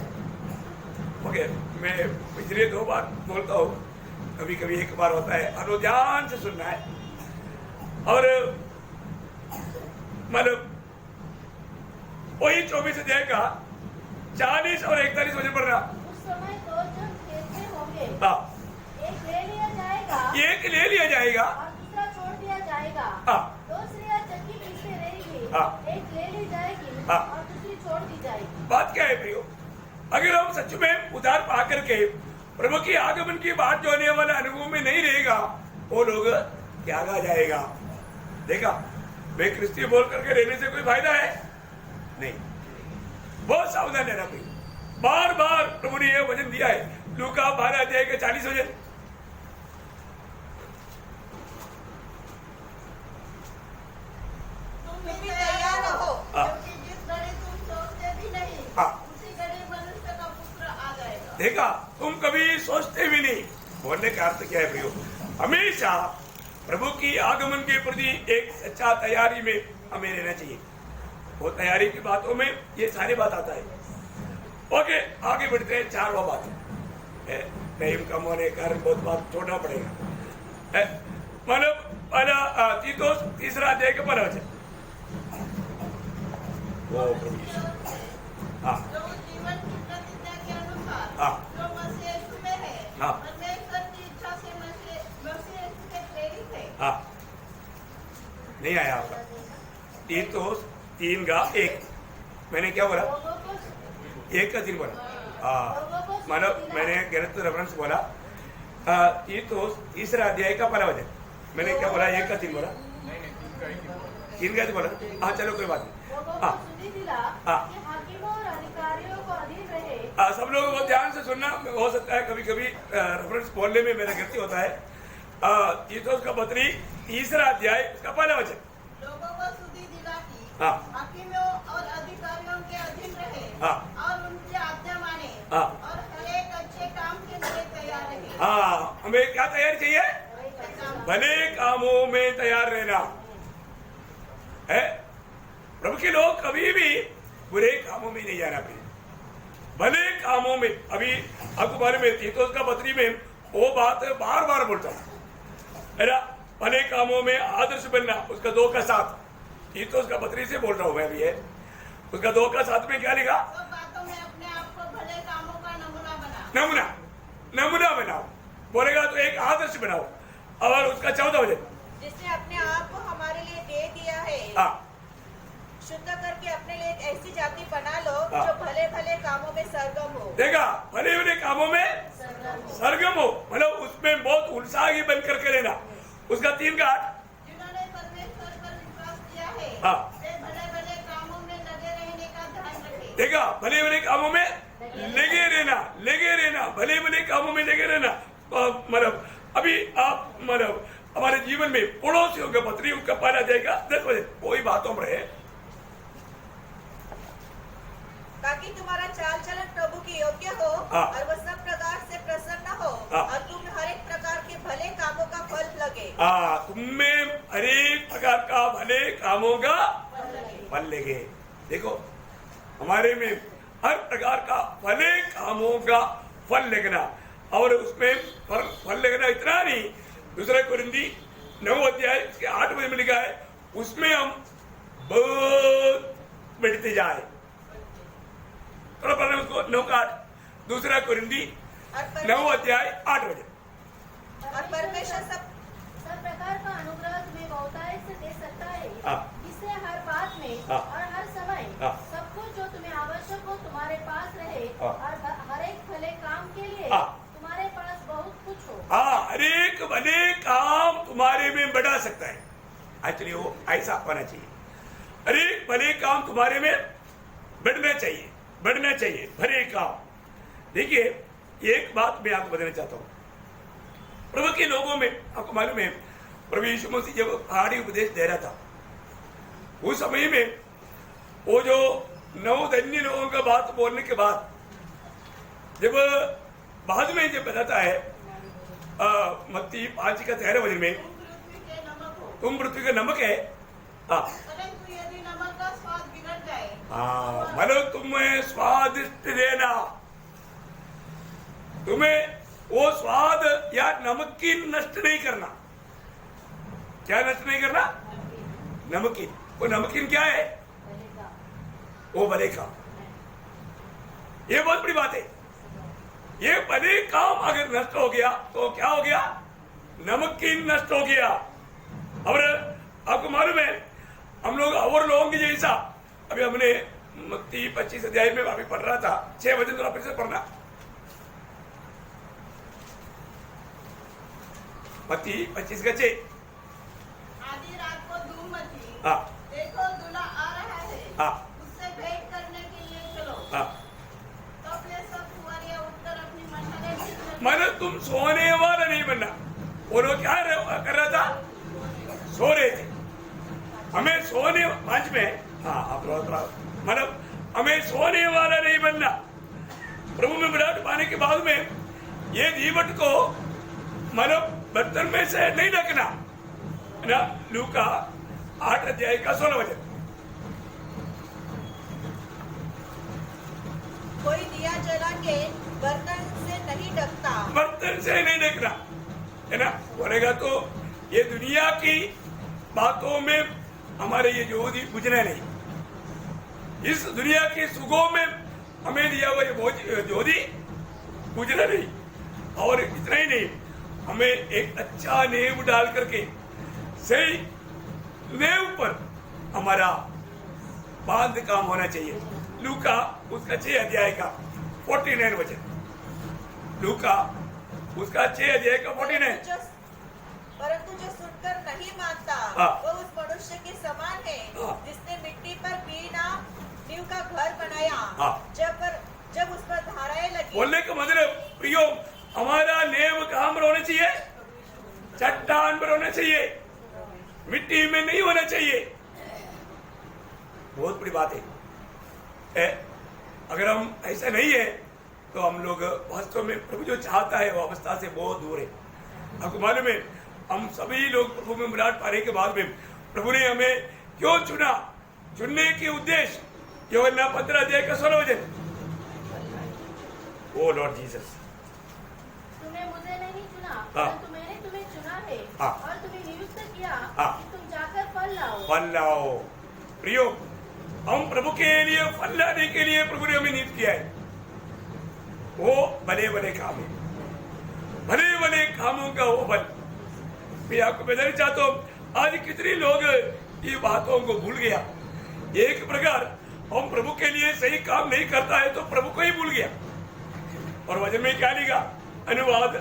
ओके। मैं पिछले 2 बार बोलता हूँ, कभी कभी 1 बार होता है, और ध्यान से सुनना है। और मतलब वही 24 अध्याय का 40 और 41 वचन पढ़ रहा। उस समय 2 जन खेत में होंगे, हाँ। एक ले लिया जाएगा, एक ले लिया जाएगा, और दूसरा छोड़ दिया जाएगा। हाँ। 2 स्त्रियां चक्की पीसते रहेंगी, हाँ। एक ले ली जाएगी, हाँ। और दूसरी छोड़ दी जाएगी। बात क्या है प्रियो? अगर हम सच में उधार पा करके प्रभु की आगमन की बात जो होने वाला अनुभव में नहीं रहेगा, वो लोग त्यागा जाएगा। देखा, वे क्रिस्ती बोल करके रहने से कोई फायदा है नहीं। बहुत सावधान रहना भाई। बार बार प्रभु ने यह वचन दिया है। लूका 12 अध्याय के 40 वचन। तुम भी तैयार रहो, क्योंकि जिस घड़ी तुम सोचते भी नहीं, उसी घड़ी मनुष्य का पुत्र आ जाएगा। देखा, तुम कभी सोचते भी नहीं। बोलने का अर्थ क्या है प्रियो? हमेशा प्रभु की आगमन के प्रति एक सच्चा तैयारी में हमें रहना चाहिए। वो तैयारी की बातों में ये सारी बात आता है। ओके, आगे बढ़ते हैं। 4वां बात टाइम कम होने के कारण बहुत बात छोड़ना पड़ेगा। मतलब पहला तीतुस 3 अध्याय के 1 वचन। वो हाँ जो जीवन की प्रतिज्ञा के अनुसार हाँ। जो मसीह यीशु में है, हाँ। परमेश्वर की इच्छा से मसीह यीशु के प्रेरित है। हाँ, नहीं आया आपका। तीतुस 3 का 1। मैंने क्या बोला? लोगों को 1 का 3 बोला। मतलब मैंने गलत रेफरेंस बोला। तीतुस 3 अध्याय का 1 वचन। मैंने क्या बोला? 1 का 3 बोला। 3 का 3 बोला। हाँ, चलो कोई बात नहीं। लोगों को सुधि दिला कि हाकिमों और अधिकारियों को अधीन रहे। सब लोग बहुत ध्यान से सुनना। हो सकता है कभी कभी रेफरेंस बोलने में मेरा गलती होता है। तीतुस का पत्री 3 अध्याय का 1 वचन। लोगों को सुधि दिला कि हाँ। हाकिमों और अधिकारियों के अधीन हाँ। और उनकी आज्ञा माने हाँ। और हर एक अच्छे काम के लिए तैयार रहे। हाँ, हमें क्या तैयारी चाहिए? भले कामों में तैयार रहना है। प्रभु के लोग कभी भी बुरे कामों में नहीं जाना चाहिए, भले कामों में। अभी आपको मालूम है तीतोस का पत्री में वो बात बार बार बोलता है ना, भले कामों में आदर्श बनना। उसका 2 का 7 तीतोस का पत्री से बोल रहा हूं मैं अभी है। उसका 2 का 7 में क्या लिखा? सब बातों में अपने आप को भले कामों का नमूना बना। नमूना बनाओ बोलेगा तो एक आदर्श बनाओ। और उसका 14 वचन, जिसने अपने आप को हमारे लिए दे दिया है, हाँ शुद्ध करके अपने लिए एक ऐसी जाति बना लो हाँ। जो भले भले कामों में सरगम हो। देखा, भले भले कामों में सरगम हो, मतलब उसमें बहुत उत्साही बन करके रहना। उसका 3 का 8, जिन्होंने परमेश्वर पर विश्वास किया है हाँ। वे भले भले कामों में लगे रहने का ध्यान रखें। देखा, भले भले कामों में लगे रहना, भले भले कामों में लगे रहना। मतलब अभी आप मतलब हमारे जीवन में पड़ोसियों के पत्री उसका पाला जाएगा 10 बजे कोई बातों में रहे, ताकि तुम्हारा चाल चलन प्रभु की योग्य हो हाँ। और वह सब प्रकार से प्रसन्न हो हाँ। और तुम हर एक प्रकार के भले कामों का फल लगे। तुम्हें हरेक प्रकार का भले कामों का फल लगे। देखो, हमारे में हर प्रकार का भले कामों का फल लगना, और उसमें फल लगना इतना नहीं, दूसरा कुरिन्दी 9 अध्याय इसके 8 में लिखा है, उसमें हम बहुत बढ़ते जाए। थोड़ा पढ़ना उसको 9 का 8, दूसरा कुरिन्दी 9 अध्याय 8 बजे। और परमेश्वर सब प्रकार का अनुग्रह तुम्हें बहुतायत से दे सकता है, हाँ। जिससे हर बात में हाँ। और हर समय हाँ। सब कुछ जो तुम्हें आवश्यक हो तुम्हारे पास रहे, हाँ। और हर एक भले काम के लिए हाँ। तुम्हारे पास बहुत कुछ हो। हर एक भले काम तुम्हारे में बढ़ा सकता है। एक्चुअली वो ऐसा होना चाहिए, हर एक भले काम तुम्हारे में बढ़ना चाहिए भले काम। देखिए, एक बात मैं आपको बताना चाहता हूँ। प्रभु के लोगों में आपको मालूम है, प्रभु यीशु मसीह जब पहाड़ी उपदेश दे रहा था, उस समय में वो जो 9 धन्य लोगों का बात बोलने के बाद, जब बाद में जब बताता है मत्ती 5 का 13 वचन में, तुम पृथ्वी का नमक है। परंतु यदि नमक का स्वाद बिगड़ जाए, मतलब तुम्हें स्वादिष्ट देना, तुम्हें वो स्वाद या नमकीन नष्ट नहीं करना। क्या नष्ट नहीं करना? नमकीन। वो नमकीन क्या है? वो भले काम। ये बहुत बड़ी बात है। ये भले काम अगर नष्ट हो गया तो क्या हो गया? नमकीन नष्ट हो गया। और आपको मालूम है, हम लोग और लोगों की जैसा, अभी हमने मत्ती 25 अध्याय में अभी पढ़ रहा था, 6 वचन थोड़ा फिर से पढ़ना। मत्ती 25 का 6। आधी रात को धूम मची, हाँ देखो दूल्हा आ रहा है, हाँ उससे भेंट करने के लिए चलो। हाँ। तब वे सब कुंवारियां उठकर अपनी मशालें जलाने मानो तुम सोने वाला नहीं बनना। वो लोग क्या कर रहा था? सो रहे थे। हमें सोने 5 में, हाँ आप मतलब हमें सोने वाला नहीं बनना। प्रभु में विराट पाने के बाद में ये दीवट को मतलब बर्तन में से नहीं ढकना ना। लूका 8 अध्याय का 16 वचन। कोई दिया जला के बर्तन से नहीं ढकता, बर्तन से नहीं ढकना है ना। बोलेगा तो ये दुनिया की बातों में हमारे ये ज्योति बुझना नहीं। इस दुनिया के सुखों में हमें दिया हुआ ये ज्योति बुझना नहीं। और इतना ही नहीं, हमें एक अच्छा नींव डाल करके सही नींव पर हमारा बांध काम होना चाहिए। लूका उसका 6 अध्याय का 49 वचन। लूका उसका 6 अध्याय का 49। परंतु जो सुनकर नहीं मानता हाँ। वो उस मनुष्य के समान है हाँ। जिसने मिट्टी पर बिना नींव का घर बनाया। हाँ। जब उस पर धाराएं लगी। बोलने का मतलब प्रियो, हमारा नेम कहाँ पर होना चाहिए? चट्टान पर होना चाहिए, मिट्टी में नहीं होना चाहिए। बहुत बड़ी बात है। अगर हम ऐसा नहीं है तो हम लोग वास्तव में प्रभु जो चाहता है वो अवस्था से बहुत दूर है। आपको मालूम है, हम सभी लोग प्रभु में मिलाट पाने के बाद में प्रभु ने हमें क्यों चुना? चुनने के उद्देश्य यूहन्ना 15 अध्याय का 16 वचन, ओ लॉर्ड जीसस, तुमने मुझे नहीं चुना, हाँ। परंतु मैंने तुम्हें चुना है, हाँ। और तुम्हें नियुक्त किया हाँ। कि तुम जाकर फल लाओ। फल लाओ। प्रियो, हम प्रभु के लिए फल लाने के लिए प्रभु ने हमें नियुक्त किया है। वो भले भले काम है, भले भले कामों का वो फल। मैं आपको बताना चाहता हूँ, आज कितने लोग ये बातों को भूल गया। एक प्रकार हम प्रभु के लिए सही काम नहीं करता है तो प्रभु को ही भूल गया। और वचन में क्या लिखा? अनुवाद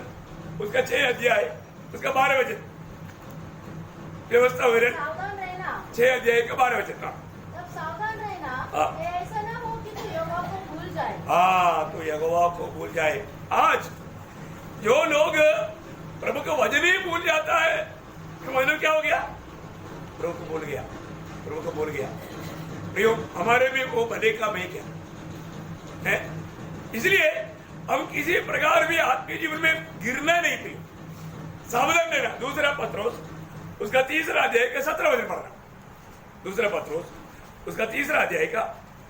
उसका 6 अध्याय उसका 12 वचन, व्यवस्था विवरण सावधान रहना, 6 अध्याय का 12 वचन। तब सावधान रहना, हाँ। कि ऐसा ना हो कि तू यहोवा को भूल जाए। हाँ, तो यहोवा को भूल जाए। आज जो लोग प्रभु का वचन ही भूल जाता है तो मतलब क्या हो गया? प्रभु को भूल गया, प्रभु को भूल गया। प्रियो, हमारे में वो भले काम है क्या है? इसलिए हम किसी प्रकार भी आत्मीय जीवन में गिरना नहीं प्रियो, सावधान रहना। दूसरा पत्रोस उसका 3 अध्याय का 17 वचन पढ़ना। दूसरा पत्रोस उसका 3 अध्याय का,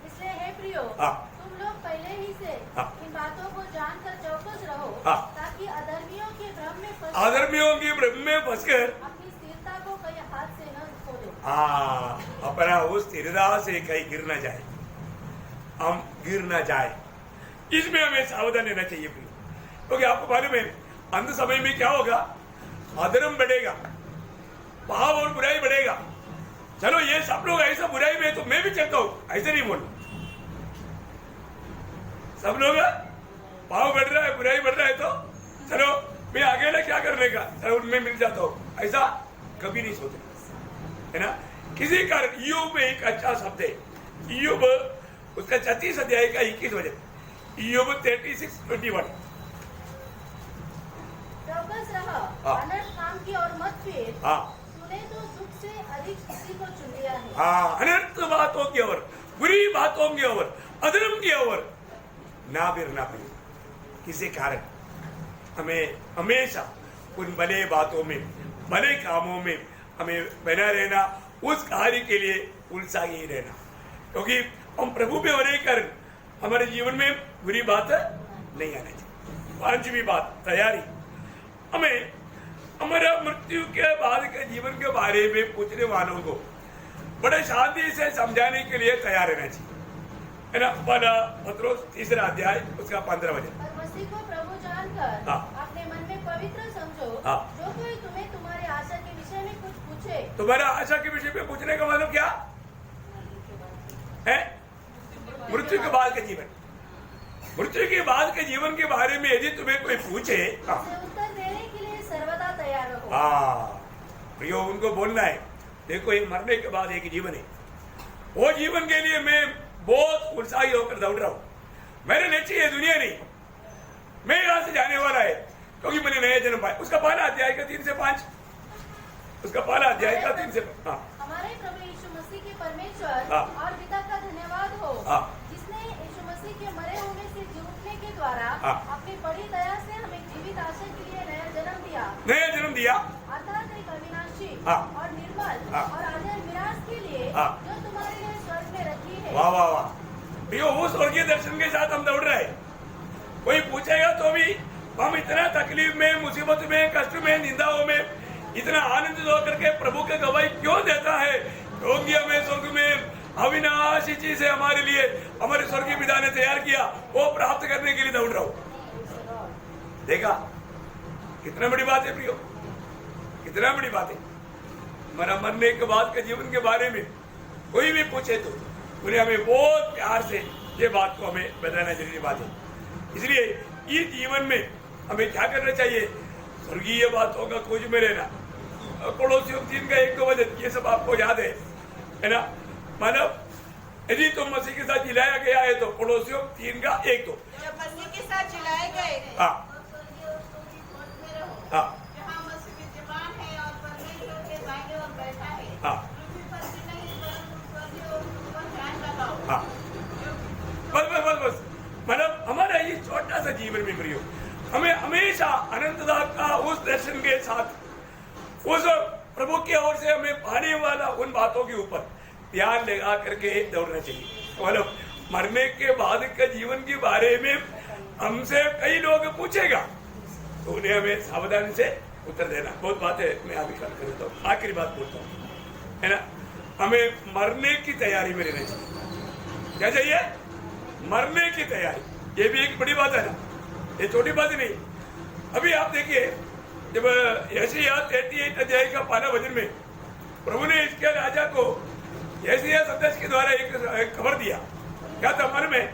इसलिए हे प्रियो, हाँ। तुम लोग पहले ही से हाँ। इन बातों को जानकर चौकस रहो, हाँ। ताकि अधर्मियों के भ्रम में फंस अधर्मियों की भ्रम में फंसकर अपनी स्थिरता को कहीं हाथ से न खो दो। अपना उस स्थिरता से कहीं गिर न जाए, हम गिर न जाए, इसमें हमें सावधान रहना चाहिए। क्योंकि आपको मालूम है, अंत समय में क्या होगा? अधर्म बढ़ेगा, पाप और बुराई बढ़ेगा। चलो ये सब लोग ऐसा बुराई में, तो मैं भी चलता हूँ, ऐसे नहीं बोल। सब लोग पाप बढ़ रहा है, बुराई बढ़ रहा है, तो चलो मैं अकेला क्या करने का, चलो उनमें मिल जाता हूँ, ऐसा कभी नहीं सोचते, है ना? किसी कारण ईयोब में एक अच्छा शब्द है, ईयोब उसका 36 अध्याय का 21 वचन, ईयोब 36:21। चौकस रहो, हाँ। अनर्थ काम की ओर मत फिर, हाँ तूने तो सुख से अधिक किसी को चुन लिया है। हाँ, अनर्थ बातों की ओर, बुरी बातों की ओर, अधर्म की ओर ना गिरना पड़े। किसी कारण हमें हमेशा उन भले बातों में, भले कामों में हमें बना रहना, उस कार्य के लिए उत्साही रहना। क्योंकि हम प्रभु पे होने के कारण हमारे जीवन में बुरी बात नहीं आनी चाहिए। 5वीं बात, तैयारी। हमें हमारा मृत्यु के बाद के जीवन के बारे में पूछने वालों को बड़े शांति से समझाने के लिए तैयार रहना चाहिए, है ना? पत्रोस 3 अध्याय उसका 15 वचन। और मसीह को प्रभु जानकर हाँ। अपने मन में पवित्र समझो। हाँ। जो कोई तुम्हें तुम्हारी आशा के विषय में कुछ पूछे, तुम्हारा आशा के विषय में पूछने का मतलब क्या है? मृत्यु के बाद के जीवन, मृत्यु के बाद के जीवन के बारे में यदि तुम्हें कोई पूछे, उसे उत्तर देने के लिए सर्वदा तैयार रहो। प्रियो, उनको बोलना है, देखो ये मरने के बाद एक जीवन है, वो जीवन के लिए मैं बहुत उत्साही होकर दौड़ रहा हूँ। मेरे लक्ष्य ये दुनिया नहीं, मैं यहाँ से जाने वाला है, क्योंकि मैंने नया जन्म पाया। उसका 12 अध्याय का 3 से 5, उसका 12 अध्याय का 3 से 5। हमारे प्रभु यीशु मसीह के परमेश्वर हाँ। और पिता का धन्यवाद हो, हाँ। जिसने यीशु मसीह के मरे होने से जी उठने के द्वारा हाँ। अपनी बड़ी दया से हमें जीवित आशा के लिए नया जन्म दिया, नया जन्म दिया, अर्थात एक अविनाशी हाँ। और निर्मल हाँ। और अजय मिरास के लिए, हाँ। जो तुम्हारे लिए स्वर्ग में रखी है। वाह वाह वाह प्रियो, उस स्वर्गीय दर्शन के साथ हम दौड़ रहे हैं। कोई पूछेगा तो भी हम इतना तकलीफ में, मुसीबत में, कष्ट में, निंदाओं में इतना आनंदित होकर के प्रभु के गवाही क्यों देता है? क्योंकि हमें स्वर्ग में अविनाशी चीज है, हमारे लिए हमारे स्वर्गीय पिता ने तैयार किया, वो प्राप्त करने के लिए दौड़ रहा हूं। देखा कितना बड़ी बात है प्रियो, कितना बड़ी बात है। हमारा मरने के बाद के जीवन के बारे में कोई भी पूछे तो उन्हें हमें बहुत प्यार से ये बात को हमें बताना जरूरी बात है। इसलिए इस जीवन में हमें क्या करना चाहिए? स्वर्गीय बातों का खोज में रहना। कोलोसियों 3 का 1-2 वचन, ये सब आपको याद है ना? मतलब यदि तुम मसीह के साथ जिलाया गया है तो कोलोसियों 3 का 1-2। जब मसीह के साथ जिलाए गए, हाँ हाँ जहाँ मसीह विद्यमान है और परमेश्वर के दाहिने ओर बैठा है। हाँ पृथ्वी पर भी नहीं, परंतु स्वर्गीय ओर पर ध्यान लगाओ। हाँ, बस बस बस बस, जीवन में प्रियो, हमें हमेशा अनंतता का उस दर्शन के साथ उस प्रभु की ओर से हमें पाने वाला उन बातों के ऊपर ध्यान लगा करके दौड़ना चाहिए। मतलब मरने के बाद के जीवन के बारे में हमसे कई लोग पूछेगा तो उन्हें हमें सावधानी से उत्तर देना। बहुत बातें मैं अभी कर देता हूँ, आखिरी बात बोलता हूँ, है ना। हमें मरने की तैयारी में रहना चाहिए। क्या चाहिए? मरने की तैयारी। ये भी एक बड़ी बात है ना, ये छोटी बात नहीं। अभी आप देखिए, जब यशायाह 38 अध्याय का 5वां वचन में प्रभु ने इसके राजा को यशायाह संदेश के द्वारा एक खबर दिया। क्या था? मन में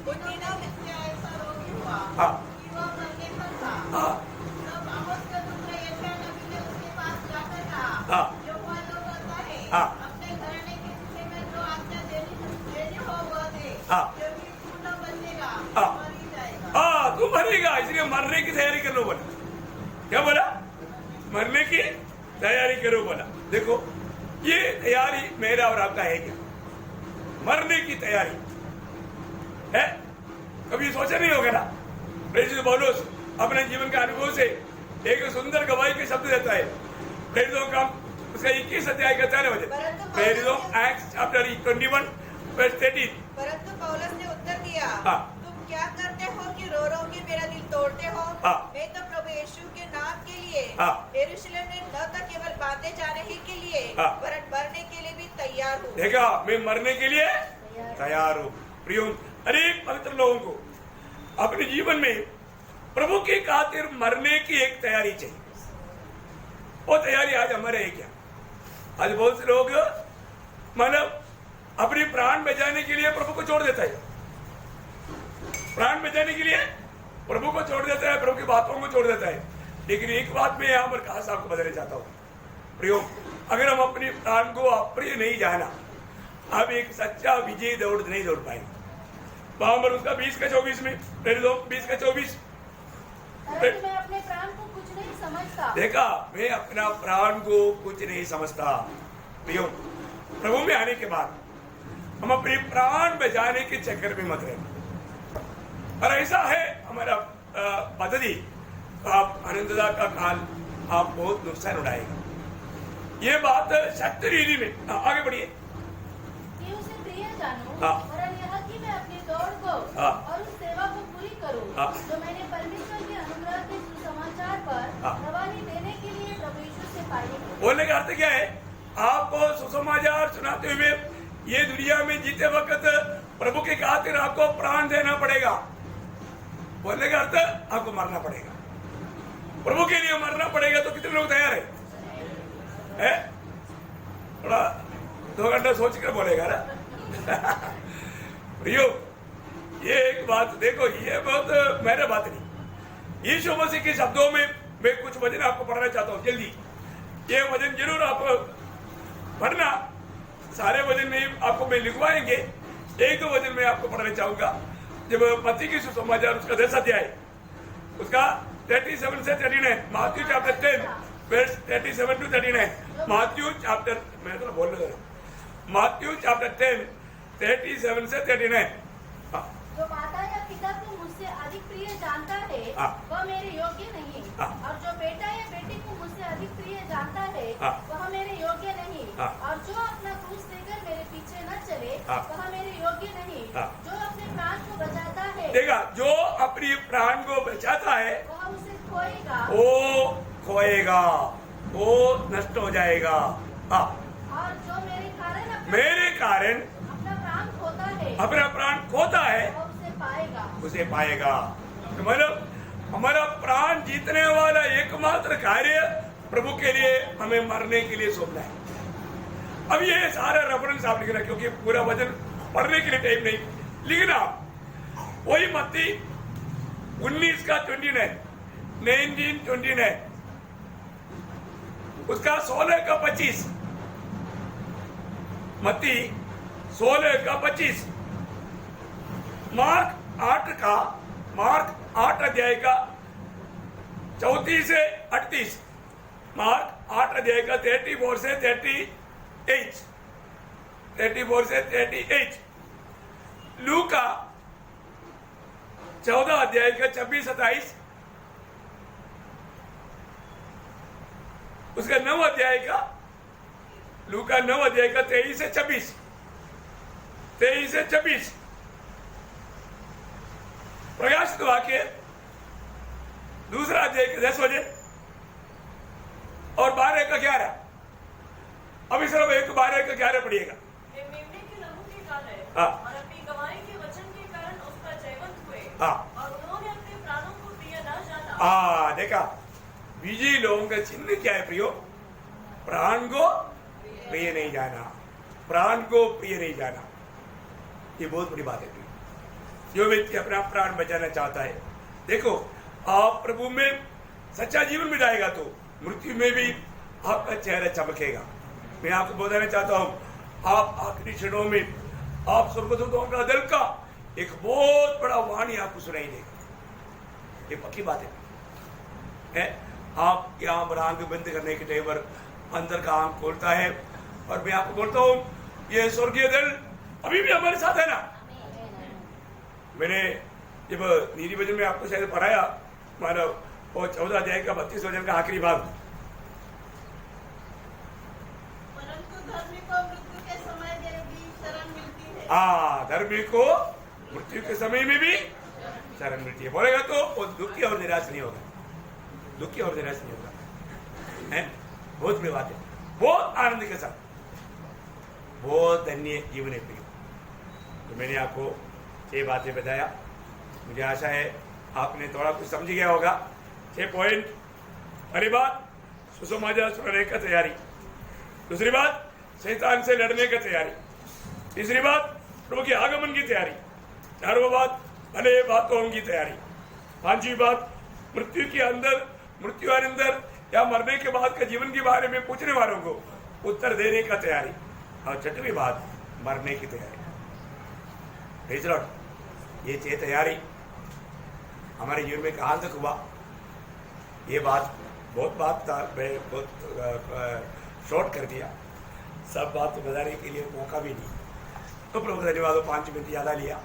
उन दिनों में क्या ऐसा रोगी हुआ हाँ कि वह मरने पर था। हाँ तब आमोस का पुत्र यशायाह नबी ने उसके पास जाकर कहा, हाँ। यहोवा जो कहता है, हाँ। अपने घराने के विषय में जो आज्ञा देनी हो वह दे, हाँ। क्योंकि तू न बचेगा, हाँ। मर ही जाएगा। हाँ, तू मरेगा, इसलिए मरने की तैयारी कर लो बोला। क्या बोला? मरने की तैयारी करो बोला। देखो, ये तैयारी मेरा और आपका है क्या? मरने की तैयारी है? कभी सोचा नहीं होगा ना। प्रेरित पौलुस अपने जीवन के अनुभव से एक सुंदर गवाही के शब्द देता है। प्रेरितों का उसका 21 अध्याय का 4 वचन, प्रेरितों एक्ट्स चैप्टर 21 वर्स 13। परंतु पौलुस ने उत्तर दिया, हाँ। तुम क्या करते हो कि रो रो के मेरा दिल तोड़ते हो? हाँ। मैं तो प्रभु यीशु के नाम के लिए हाँ। यरूशलेम में न तो केवल बांधे जाने ही के लिए हाँ। वरन मरने के लिए भी तैयार हूँ। देखा, मैं मरने के लिए तैयार हूँ। प्रियो, अनेक पवित्र लोगों को अपने जीवन में प्रभु की खातिर मरने की एक तैयारी चाहिए। वो तैयारी आज हमारे है क्या? आज बहुत से लोग मतलब अपनी प्राण बचाने के लिए प्रभु को छोड़ देता है। प्राण बचाने के लिए प्रभु को छोड़ देता है, प्रभु की बातों को छोड़ देता है। लेकिन एक बात मैं यहाँ पर खास आपको बताना चाहता हूँ प्रियो, अगर हम अपने प्राण को अप्रिय नहीं जाना, अब एक सच्चा विजय दौड़ नहीं दौड़ पाएंगे। वहां पर उसका 20 का 24 में, 20 का 24। परंतु मैं अपने प्राण को कुछ नहीं समझता। देखा, मैं अपना प्राण को कुछ नहीं समझता। प्रियो, प्रभु में आने के बाद हम अपने प्राण बचाने के चक्कर में मत रहना। और ऐसा है हमारा पद्धति, आप अनंतता का काल आप बहुत नुकसान उठाएगा। ये बात सत्य रीति में आगे बढ़िए। कि उसे प्रिय जानूं, हाँ। वरन यह कि मैं अपनी दौड़ को हाँ। और उस सेवा को पूरी करूं, हाँ। जो मैंने परमेश्वर के अनुग्रह के सुसमाचार पर हाँ। गवाही देने के लिए प्रभु यीशु से पाई है। बोलने का अर्थ क्या है? आपको सुसमाचार सुनाते हुए ये दुनिया में जीते वक्त प्रभु के खातिर आपको प्राण देना पड़ेगा। बोलने का अर्थ आपको मरना पड़ेगा, प्रभु के लिए मरना पड़ेगा। तो कितने लोग तैयार है? थोड़ा 2 घंटा सोच कर बोलेगा ना। प्रियो, ये एक बात देखो, ये बहुत मेरा बात नहीं। यीशु मसीह के शब्दों में मैं कुछ वचन आपको पढ़ना चाहता हूँ जल्दी। ये वचन जरूर आप पढ़ना, सारे वचन नहीं आपको मैं लिखवाएंगे। 1-2 वचन मैं आपको पढ़ना चाहूंगा। जब मत्ती की सुसमाचार उसका 10 अध्याय उसका 37 से 39, Matthew chapter 10 verse 37 to 39, Matthew chapter, मैं तो बोल रहा हूँ, माथ्यू चैप्टर 10 37 से 39। जो माता या पिता को मुझसे अधिक प्रिय जानता है, हाँ। वह मेरे योग्य नहीं। हाँ। और जो बेटा या बेटी को मुझसे अधिक प्रिय जानता है, हाँ। वह मेरे योग्य नहीं। हाँ। और जो अपना क्रूस लेकर मेरे पीछे न चले, हाँ। वह मेरे योग्य नहीं। हाँ। जो अपने प्राण को बचाता है, देखा, जो अपनी प्राण को बचाता है वह उसे खोएगा। वो खोएगा, वो नष्ट हो जाएगा। हाँ, और जो मेरे कारण अपना प्राण खोता है, अपना प्राण खोता है वह उसे पाएगा। उसे पाएगा। तो मतलब हमारा प्राण जीतने वाला एकमात्र कार्य प्रभु के लिए हमें मरने के लिए सौंपना है। अब ये सारा रेफरेंस आप लिखना, क्योंकि पूरा वचन पढ़ने के लिए टाइम नहीं। लिखना वही मत्ती 19 का 29, 1929, उसका 16 का 25, मत्ती 16 का 25, मार्क 8 अध्याय का 34 से 38, मार्क 8 अध्याय का 34 से 38, 34 से 38, लूका 14 अध्याय का 26-27, उसका 9 अध्याय का, लूका 9 अध्याय का 23 से 26, 23 से 26, प्रकाशित वाक्य दूसरा अध्याय के 10 बजे और 12 का 11। अभी सिर्फ 1-12 का 11 पढ़िएगा। ये मेमने के लहू के कारण हाँ। और अपनी गवाही के वचन के कारण उसका जयवंत हुए। हाँ। और उन्होंने अपने प्राणों को प्रिय न जाना। देखा, बीजी लोगों का चिन्ह क्या है प्रियो? प्राण को प्रिय नहीं जाना, प्राण को प्रिय नहीं जाना। ये बहुत बड़ी बात है प्रियो। जो व्यक्ति अपना प्राण बचाना चाहता है, देखो आप प्रभु में सच्चा जीवन बिताएगा तो मृत्यु में भी आपका चेहरा चमकेगा। मैं आपको बताना चाहता हूं, आप आखिरी क्षणों में आप स्वर्गदूतों का दल का एक बहुत बड़ा वाणी आपको सुनाई देगा। ये पक्की बात है। आप यहाँ पर आंख बंद करने के टाइम पर अंदर का आंख खोलता है और मैं आपको बोलता हूँ, ये स्वर्गीय दल अभी भी हमारे साथ है ना। मैंने जब नीति वचन में आपको शायद पढ़ाया, मानो वो 14 अध्याय का 32 वचन का आखिरी भाग, धर्मी को मृत्यु के समय में भी शरण मिलती है। धर्मी को मृत्यु के समय में भी शरण मिलती है। बोलेगा तो वो दुखी और निराश नहीं होगा, दुखी और निराश नहीं होगा। है बहुत बड़ी बात है, बहुत आनंद के साथ, बहुत धन्य जीवन है प्रिय। तो मैंने आपको 6 बातें बताया। मुझे आशा है आपने थोड़ा कुछ समझ गया होगा। 6 पॉइंट। पहली बात, सुसमाचार सुनाने का तैयारी। दूसरी बात, शैतान से लड़ने की तैयारी। तीसरी बात, प्रभु के आगमन की तैयारी। 4वीं बात, भले बातों की तैयारी। 5वीं बात, मृत्यु के अंदर, मृत्यु अंदर या मरने के बाद के जीवन के बारे में पूछने वालों को उत्तर देने का तैयारी। और 6वीं बात, मरने की तैयारी। ये 6 तैयारी हमारे जीवन में कहाँ तक हुआ? ये बहुत था, मैं बहुत शॉर्ट कर दिया, सब बात तो बताने के लिए मौका भी नहीं। तो प्रभु का धन्यवाद, 5 मिनट ज़्यादा लिया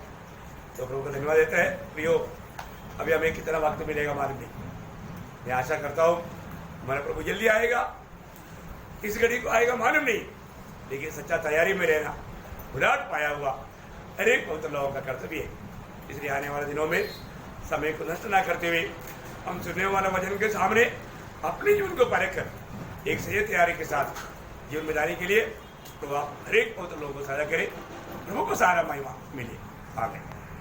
तो प्रभु का धन्यवाद देता है। प्रियो, अभी हमें कितना वक्त मिलेगा मालूम नहीं। मैं आशा करता हूँ हमारा प्रभु जल्दी आएगा, किस घड़ी को आएगा मालूम नहीं, लेकिन सच्चा तैयारी में रहना विराट पाया हुआ हर एक पवित्र लोगों का कर्तव्य है। इसलिए आने वाले दिनों में समय को नष्ट ना करते हुए हम सुनने वाले वचन के सामने अपने जीवन को परख कर एक सही तैयारी के साथ जीवन बिताने के लिए तो आप हर एक पवित्र लोगों को साझा करें। प्रभु को सारा महिमा मिले। आमीन।